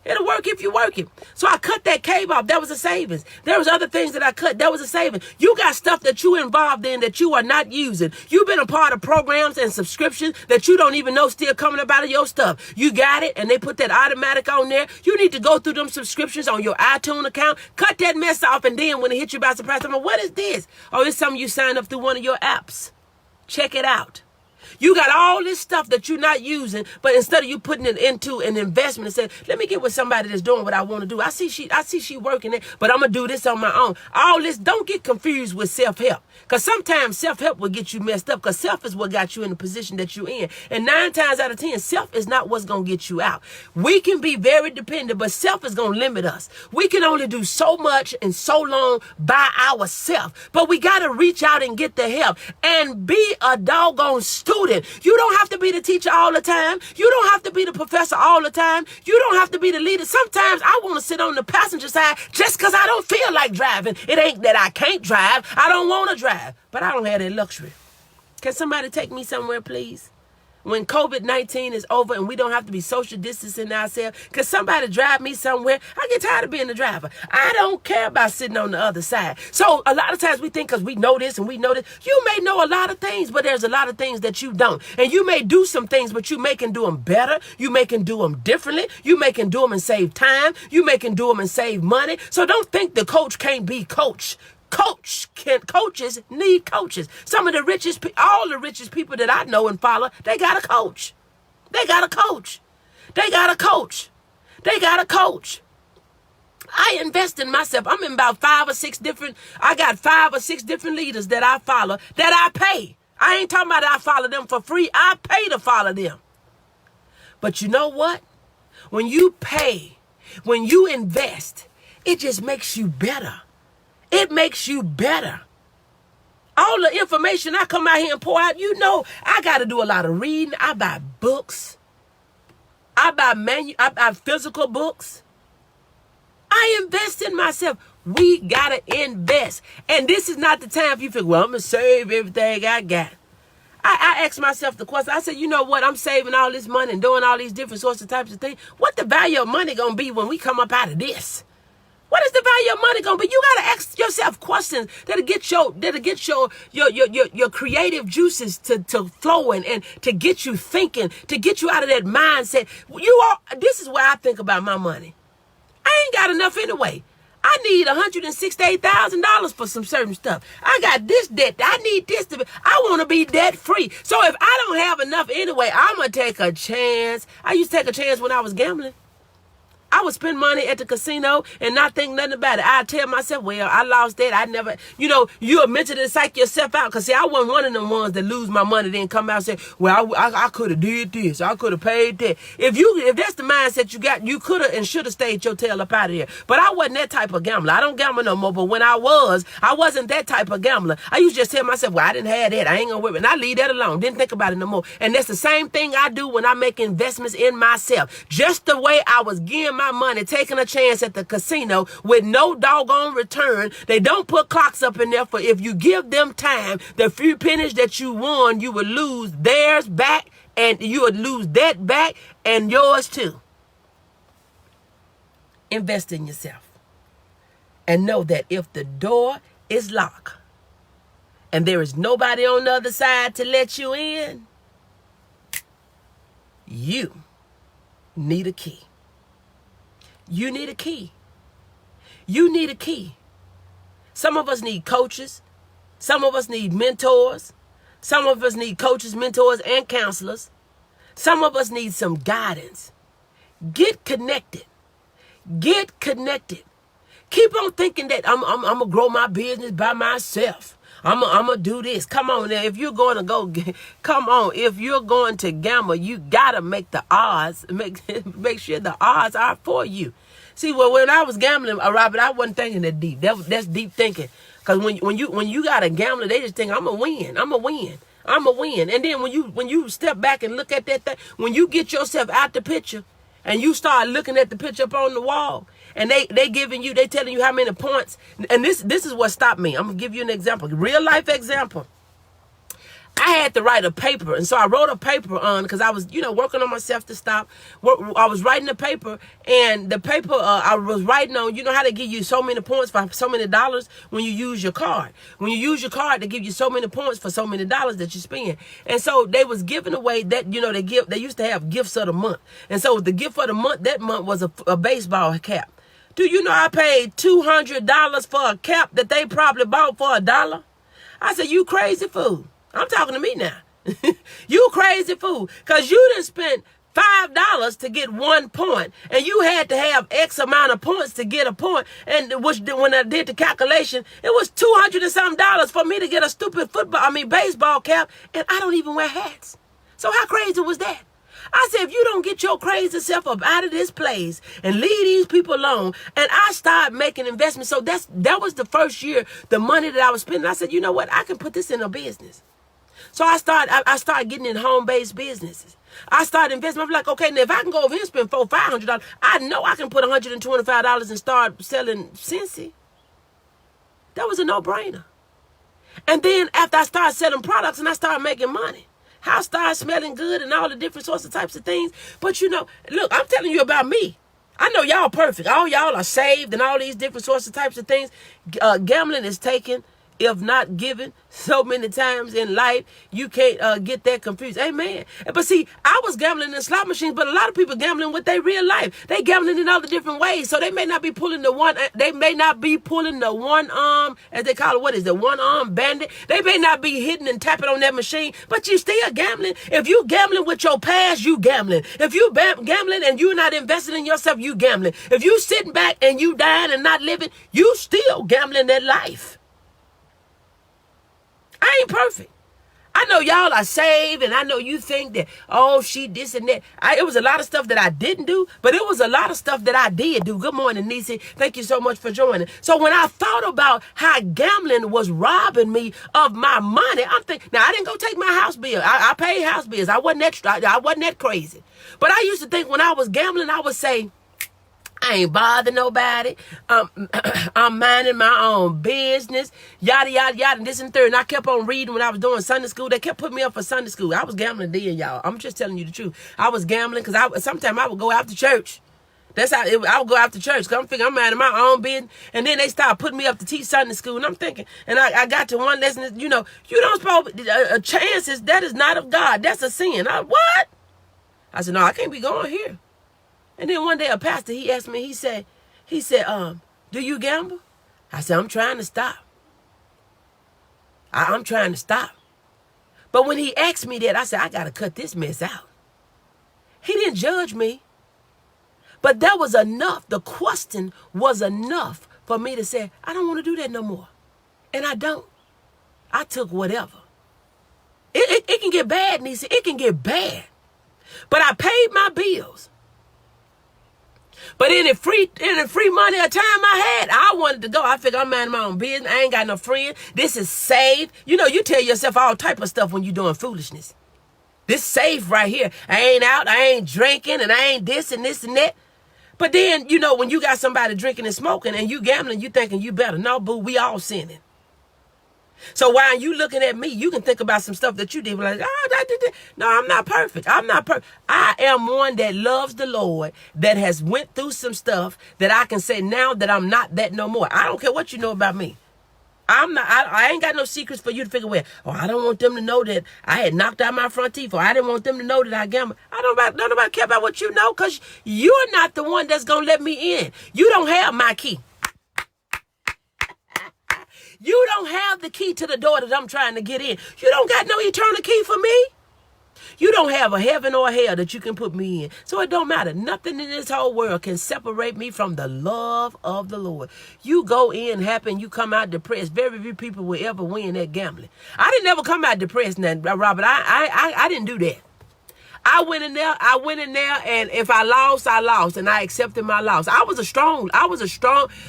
It'll work if you work it. So I cut that cable off. That was a savings. There was other things that I cut. That was a savings. You got stuff that you involved in that you are not using. You've been a part of programs and subscriptions that you don't even know still coming up out of your stuff. You got it, and they put that automatic on there. You need to go through them subscriptions on your iTunes account. Cut that mess off, and then when it hits you by surprise, I'm like, what is this? Oh, it's something you signed up through one of your apps. Check it out. You got all this stuff that you're not using, but instead of you putting it into an investment and saying, let me get with somebody that's doing what I want to do. I see she working it, but I'm going to do this on my own. All this, don't get confused with self-help. Because sometimes self-help will get you messed up because self is what got you in the position that you're in. And 9 times out of 10, self is not what's going to get you out. We can be very dependent, but self is going to limit us. We can only do so much and so long by ourselves. But we got to reach out and get the help and be a doggone student. You don't have to be the teacher all the time. You don't have to be the professor all the time. You don't have to be the leader. Sometimes I want to sit on the passenger side just because I don't feel like driving. It ain't that I can't drive. I don't want to drive, but I don't have that luxury. Can somebody take me somewhere, please? When COVID-19 is over and we don't have to be social distancing ourselves, can somebody drive me somewhere? I get tired of being the driver. I don't care about sitting on the other side. So a lot of times we think because we know this and we know this, you may know a lot of things, but there's a lot of things that you don't. And you may do some things, but you may can do them better. You may can do them differently. You may can do them and save time. You may can do them and save money. So don't think the coach can't be coach. Coaches need coaches. Some of the richest, all the richest people that I know and follow, they got a coach. They got a coach. They got a coach. They got a coach. I invest in myself. I'm in about 5 or 6 different, I got 5 or 6 different leaders that I follow that I pay. I ain't talking about I follow them for free. I pay to follow them. But you know what? When you pay, when you invest, it just makes you better. It makes you better. All the information I come out here and pour out, I got to do a lot of reading. I buy books. I buy physical books. I invest in myself. We got to invest. And this is not the time for you to think, well, I'm going to save everything I got. I asked myself the question. I said, you know what? I'm saving all this money and doing all these different sorts of types of things. What the value of money going to be when we come up out of this? What is the value of money going to be? You got to ask yourself questions that'll get your creative juices to flowing and to get you thinking, to get you out of that mindset. This is where I think about my money. I ain't got enough anyway. I need $168,000 for some certain stuff. I got this debt. I need this I want to be debt free. So if I don't have enough anyway, I'm going to take a chance. I used to take a chance when I was gambling. I would spend money at the casino and not think nothing about it. I'd tell myself, well, I lost that. I never, you're mentally psych yourself out. Because, see, I wasn't one of them ones that lose my money, then come out and say, well, I could have did this. I could have paid that. If that's the mindset you got, you could have and should have stayed your tail up out of here. But I wasn't that type of gambler. I don't gamble no more. But when I wasn't that type of gambler. I used to just tell myself, well, I didn't have that. I ain't going to worry. And I leave that alone. Didn't think about it no more. And that's the same thing I do when I make investments in myself. Just the way I was gearing my money taking a chance at the casino with no doggone return. They don't put clocks up in there for if you give them time, the few pennies that you won, you would lose theirs back, and you would lose that back and yours too. Invest in yourself. And know that if the door is locked and there is nobody on the other side to let you in, you need a key. You need a key. You need a key. Some of us need coaches. Some of us need mentors. Some of us need coaches, mentors, and counselors. Some of us need some guidance. Get connected. Get connected. Keep on thinking that I'm going to grow my business by myself. I'm going to do this. Come on now. If you're going to if you're going to gamble, you got to make the odds, make sure the odds are for you. See, well, when I was gambling, Robert, I wasn't thinking that deep. That's deep thinking. Because when you got a gambler, they just think, I'm going to win. I'm going to win. I'm going to win. And then when you step back and look at that thing, when you get yourself out the picture and you start looking at the picture up on the wall, and they telling you how many points. And this is what stopped me. I'm going to give you an example, real life example. I had to write a paper. And so I wrote a paper on, because I was, working on myself to stop. I was writing a paper, and the paper I was writing on, how they give you so many points for so many dollars when you use your card. When you use your card, they give you so many points for so many dollars that you spend. And so they was giving away that, they used to have gifts of the month. And so the gift of the month, that month was a baseball cap. Do you know I paid $200 for a cap that they probably bought for $1? I said, you crazy fool. I'm talking to me now. You crazy fool. Because you done spent $5 to get 1 point, and you had to have X amount of points to get a point. And when I did the calculation, it was $200 and something for me to get a stupid baseball cap, and I don't even wear hats. So how crazy was that? I said, if you don't get your crazy self up out of this place and leave these people alone, and I started making investments. So that was the first year, the money that I was spending. I said, you know what? I can put this in a business. So I started getting in home-based businesses. I started investing. I'm like, okay, now if I can go over here and spend $500, I know I can put $125 and start selling Scentsy. That was a no-brainer. And then after I started selling products and I started making money, house started smelling good and all the different sorts of types of things. But look, I'm telling you about me. I know y'all perfect. All y'all are saved and all these different sorts of types of things. Gambling is taken, if not given, so many times in life, you can't get that confused. Amen. But see, I was gambling in slot machines, but a lot of people gambling with their real life. They gambling in other different ways. So they may not be pulling the one arm, as they call it, what is the one arm bandit? They may not be hitting and tapping on that machine, but you still gambling. If you gambling with your past, you gambling. If you gambling and you're not investing in yourself, you gambling. If you sitting back and you dying and not living, you still gambling that life. I ain't perfect. I know y'all are saved, and I know you think that, oh, she this and that. It was a lot of stuff that I didn't do, but it was a lot of stuff that I did do. Good morning, Nisi. Thank you so much for joining. So when I thought about how gambling was robbing me of my money, I'm thinking, now I didn't go take my house bill. I paid house bills. I wasn't that crazy. But I used to think when I was gambling, I would say, I ain't bothering nobody. I'm minding my own business. Yada, yada, yada, and this and third. And I kept on reading when I was doing Sunday school. They kept putting me up for Sunday school. I was gambling then, y'all. I'm just telling you the truth. I was gambling because sometimes I would go after church. That's how I would go after church. Because I'm thinking I'm minding my own business. And then they started putting me up to teach Sunday school. And I'm thinking, and I got to one lesson, you don't supposed chances, that is not of God. That's a sin. What? I said, no, I can't be going here. And then one day a pastor, he asked me, he said, do you gamble? I said, I'm trying to stop. I'm trying to stop. But when he asked me that, I said, I got to cut this mess out. He didn't judge me. But that was enough. The question was enough for me to say, I don't want to do that no more. And I don't. I took whatever. It can get bad, Nisa. It can get bad. But I paid my bills. But in the free money or time I had, I wanted to go. I figured I'm minding my own business. I ain't got no friend. This is safe. You tell yourself all type of stuff when you're doing foolishness. This safe right here. I ain't out. I ain't drinking, and I ain't this and this and that. But then, you know, when you got somebody drinking and smoking and you gambling, you thinking you better. No, boo, we all sinning. So while you looking at me, you can think about some stuff that you did. Like, no, I'm not perfect. I'm not perfect. I am one that loves the Lord, that has went through some stuff that I can say now that I'm not that no more. I don't care what you know about me. I'm not. I ain't got no secrets for you to figure out. Oh, I don't want them to know that I had knocked out my front teeth, or I didn't want them to know that I gambled. Don't nobody care about what you know, because you're not the one that's gonna let me in. You don't have my key. You don't have the key to the door that I'm trying to get in. You don't got no eternal key for me. You don't have a heaven or a hell that you can put me in. So it don't matter. Nothing in this whole world can separate me from the love of the Lord. You go in happy and you come out depressed. Very few people will ever win at gambling. I didn't ever come out depressed, Robert. I didn't do that. I went in there, and if I lost, and I accepted my loss. I was a strong,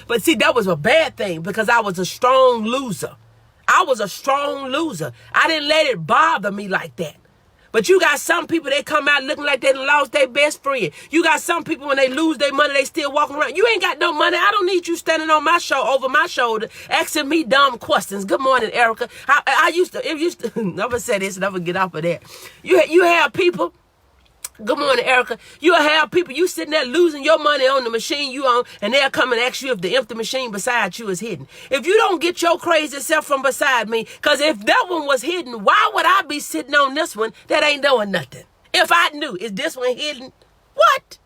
but see, that was a bad thing, because I was a strong loser. I didn't let it bother me like that. But you got some people, they come out looking like they done lost their best friend. You got some people, when they lose their money, they still walking around. You ain't got no money. I don't need you standing on my over my shoulder, asking me dumb questions. Good morning, Erica. I used to, I'm gonna say this and I'm gonna get off of that. You have people. Good morning, Erica. You'll have people, you sitting there losing your money on the machine you own, and they'll come and ask you if the empty machine beside you is hidden. If you don't get your crazy self from beside me, because if that one was hidden, why would I be sitting on this one that ain't doing nothing? If I knew, is this one hidden? What?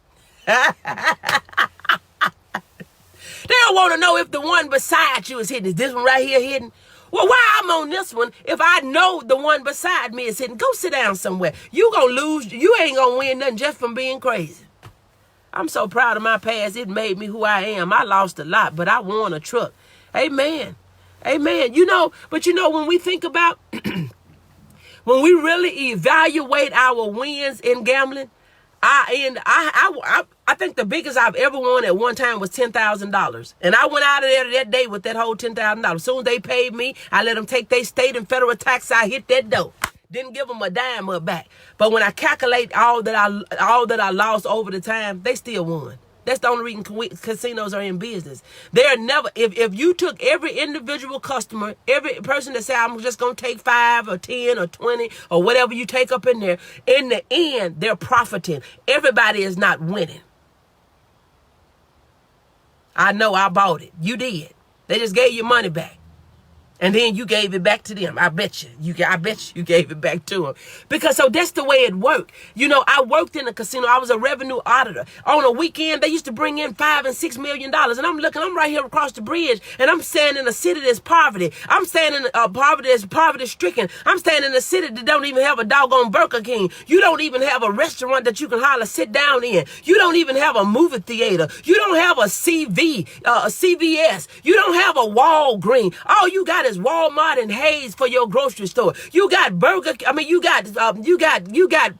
They don't want to know if the one beside you is hidden. Is this one right here hidden? Well, why I'm on this one if I know the one beside me is hidden? Go sit down somewhere. You gonna lose. You ain't gonna win nothing just from being crazy. I'm so proud of my past. It made me who I am. I lost a lot, but I won a truck. Amen. Amen. But when we think about, when we really evaluate our wins in gambling, I think the biggest I've ever won at one time was $10,000. And I went out of there that day with that whole $10,000. As soon as they paid me, I let them take their state and federal tax. I hit that door. Didn't give them a dime or back. But when I calculate all that I lost over the time, they still won. That's the only reason casinos are in business. They're never, if you took every individual customer, every person that said, I'm just going to take 5 or 10 or 20 or whatever you take up in there, in the end, they're profiting. Everybody is not winning. I know I bought it. You did. They just gave you money back. And then you gave it back to them. I bet you gave it back to them. Because so that's the way it worked. I worked in a casino. I was a revenue auditor. On a weekend, they used to bring in $5 and $6 million. And I'm right here across the bridge. And I'm staying in a city that's poverty. I'm staying in a poverty that's poverty stricken. I'm staying in a city that don't even have a doggone Burger King. You don't even have a restaurant that you can holler sit down in. You don't even have a movie theater. You don't have a CVS. You don't have a Walgreens. All you got is Walmart and Hayes for your grocery store. You got you got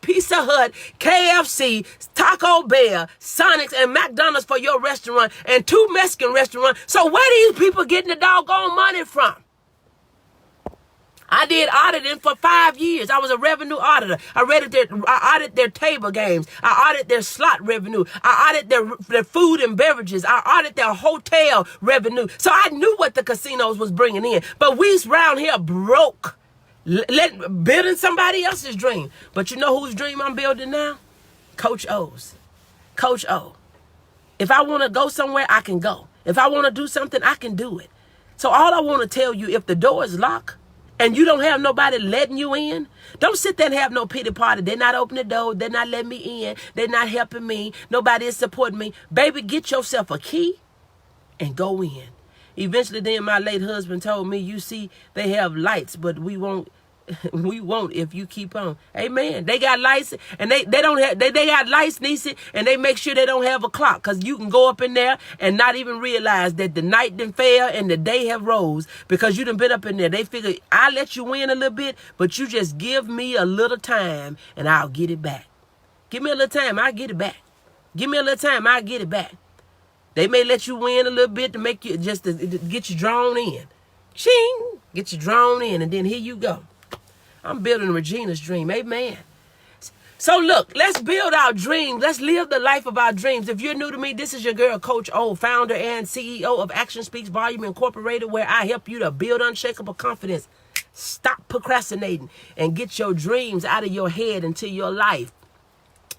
Pizza Hut, KFC, Taco Bell, Sonic's, and McDonald's for your restaurant, and 2 Mexican restaurants. So where these people getting the doggone money from? I did auditing for 5 years. I was a revenue auditor. I audited their table games. I audited their slot revenue. I audited their food and beverages. I audited their hotel revenue. So I knew what the casinos was bringing in. But we around here broke, building somebody else's dream. But you know whose dream I'm building now? Coach O's. Coach O. If I want to go somewhere, I can go. If I want to do something, I can do it. So all I want to tell you, if the door is locked, and you don't have nobody letting you in, don't sit there and have no pity party. They're not opening the door. They're not letting me in. They're not helping me. Nobody is supporting me. Baby, get yourself a key and go in. Eventually, then my late husband told me, you see, they have lights, but we won't if you keep on. Amen. They got lights, and they got lights, Niecy, and they make sure they don't have a clock, because you can go up in there and not even realize that the night done fell and the day have rose because you done been up in there. They figure, I'll let you win a little bit, but you just give me a little time and I'll get it back. Give me a little time, I'll get it back. Give me a little time, I'll get it back. They may let you win a little bit to make you, just to get you drawn in. Ching! Get you drawn in, and then here you go. I'm building Regina's dream. Amen. So look, let's build our dreams. Let's live the life of our dreams. If you're new to me, this is your girl, Coach O, founder and CEO of Action Speaks Volume Incorporated, where I help you to build unshakable confidence. Stop procrastinating and get your dreams out of your head into your life.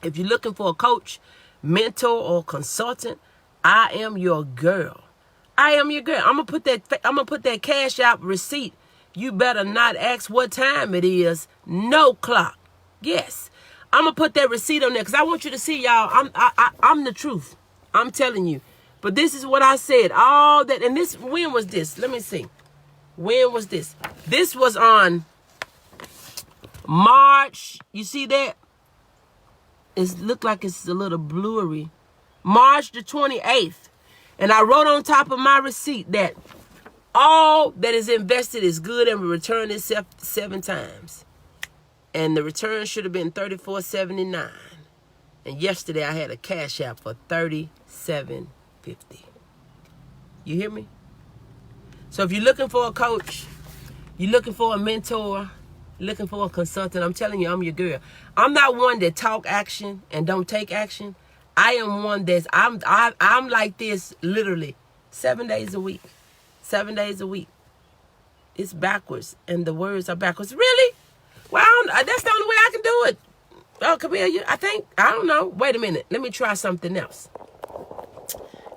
If you're looking for a coach, mentor, or consultant, I am your girl. I am your girl. I'm gonna put that Cash App receipt. You better not ask what time it is. No clock. Yes. I'm going to put that receipt on there because I want you to see, y'all, I'm the truth. I'm telling you. But this is what I said. All that, and this, when was this? Let me see. When was this? This was on March. You see that? It looked like it's a little blurry. March the 28th. And I wrote on top of my receipt that all that is invested is good and will return itself 7 times. And the return should have been $34.79. And yesterday I had a Cash App for $37.50. You hear me? So if you're looking for a coach, you're looking for a mentor, you're looking for a consultant, I'm telling you, I'm your girl. I'm not one that talk action and don't take action. I am one that's, I'm like this literally 7 days a week. 7 days a week. It's backwards and the words are backwards. Really? Well, that's the only way I can do it. Oh, Camille, I don't know. Wait a minute. Let me try something else.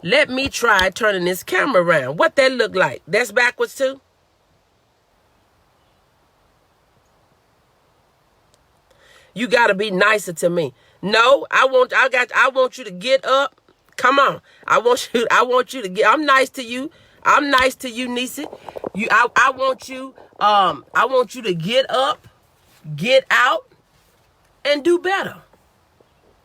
Let me try turning this camera around. What that look like? That's backwards too? You got to be nicer to me. No, I want you to get up. Come on. I want you to get, I'm nice to you. I'm nice to you, Nisi. I want you to get up. Get out and do better.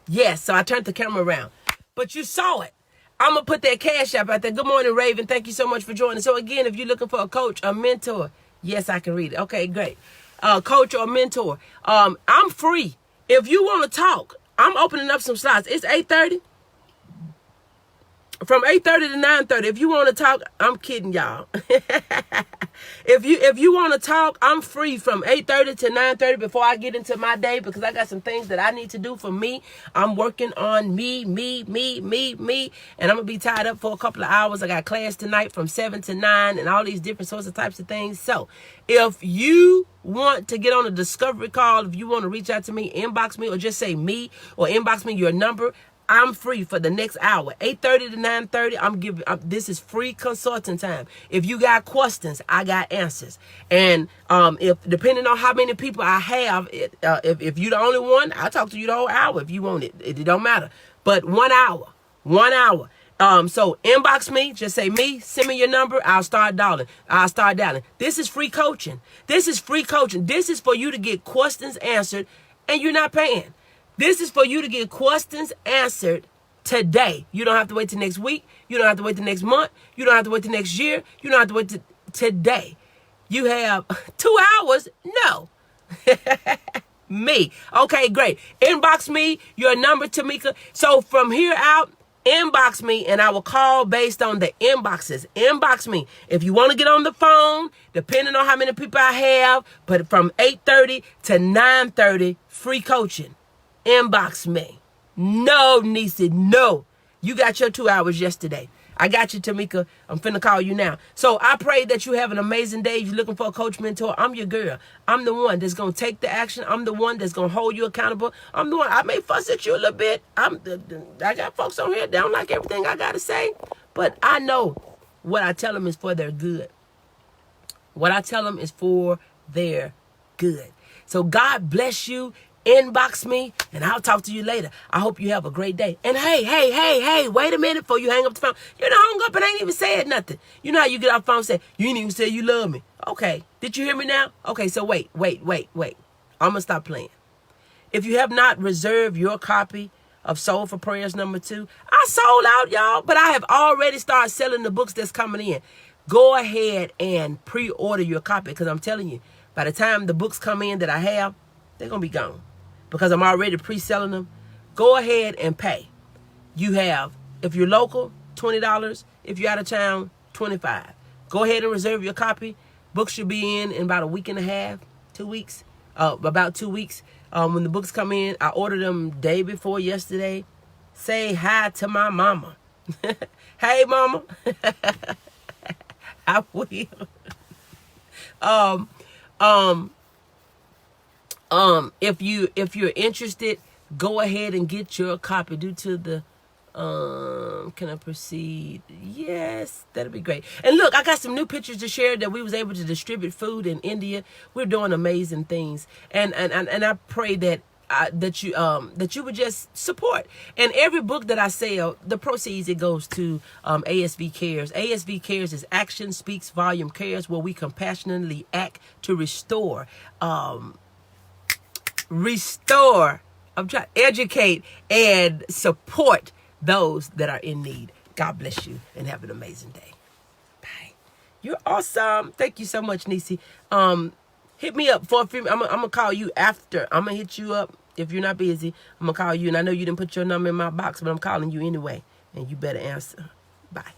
Yes, so I turned the camera around. But you saw it. I'm going to put that Cash App out there. Good morning, Raven. Thank you so much for joining. So again, if you're looking for a coach, a mentor, yes, I can read it. Okay, great. Coach or mentor. I'm free. If you want to talk, I'm opening up some slots. It's 8:30. From 8:30 to 9:30. If you want to talk, I'm kidding y'all. If you want to talk, I'm free from 8:30 to 9:30 before I get into my day because I got some things that I need to do for me. I'm working on me. And I'm going to be tied up for a couple of hours. I got class tonight from 7 to 9 and all these different sorts of types of things. So if you want to get on a discovery call, if you want to reach out to me, inbox me or just say me or inbox me your number. I'm free for the next hour, 8:30 to 9:30. This is free consulting time. If you got questions, I got answers. And if depending on how many people I have, if you're the only one, I'll talk to you the whole hour if you want it. It don't matter. But 1 hour. So inbox me, just say me, send me your number. I'll start dialing. This is free coaching. This is for you to get questions answered, and you're not paying. This is for you to get questions answered today. You don't have to wait till next week. You don't have to wait till next month. You don't have to wait till next year. You don't have to wait till today. You have 2 hours? No. Me. Okay, great. Inbox me your number, Tamika. So from here out, inbox me and I will call based on the inboxes. Inbox me. If you want to get on the phone, depending on how many people I have, but from 8:30 to 9:30, free coaching. Inbox me. No, Nisi, no. You got your 2 hours yesterday. I got you, Tamika. I'm finna call you now. So I pray that you have an amazing day. If you're looking for a coach, mentor, I'm your girl. I'm the one that's going to take the action. I'm the one that's going to hold you accountable. I'm the one. I may fuss at you a little bit. I got folks on here that don't like everything I got to say. But I know what I tell them is for their good. What I tell them is for their good. So God bless you. Inbox me, and I'll talk to you later. I hope you have a great day. And hey, wait a minute before you hang up the phone. You done hung up and ain't even said nothing. You know how you get off the phone and say, you ain't even say you love me. Okay, did you hear me now? Okay, so wait. I'm going to stop playing. If you have not reserved your copy of Soul for Prayers #2, I sold out, y'all, but I have already started selling the books that's coming in. Go ahead and pre-order your copy because I'm telling you, by the time the books come in that I have, they're going to be gone. Because I'm already pre-selling them. Go ahead and pay. You have, if you're local, $20. If you're out of town, $25. Go ahead and reserve your copy. Books should be in about a week and a half, 2 weeks. about 2 weeks. When the books come in, I ordered them day before yesterday. Say hi to my mama. Hey, mama. I will. If you're interested, go ahead and get your copy. Due to the can I proceed? Yes, that'll be great. And look, I got some new pictures to share that we was able to distribute food in India. We're doing amazing things, and I pray that that you would just support. And every book that I sell, the proceeds, it goes to ASV Cares. ASV Cares is Action Speaks Volume Cares, where we compassionately act to restore. I'm trying to educate and support those that are in need. God bless you and have an amazing day. Bye. You're awesome. Thank you so much, Nisi. Hit me up for a few. I'm gonna call you after. I'm gonna hit you up if you're not busy. I'm gonna call you, and I know you didn't put your number in my box, but I'm calling you anyway, and you better answer. Bye.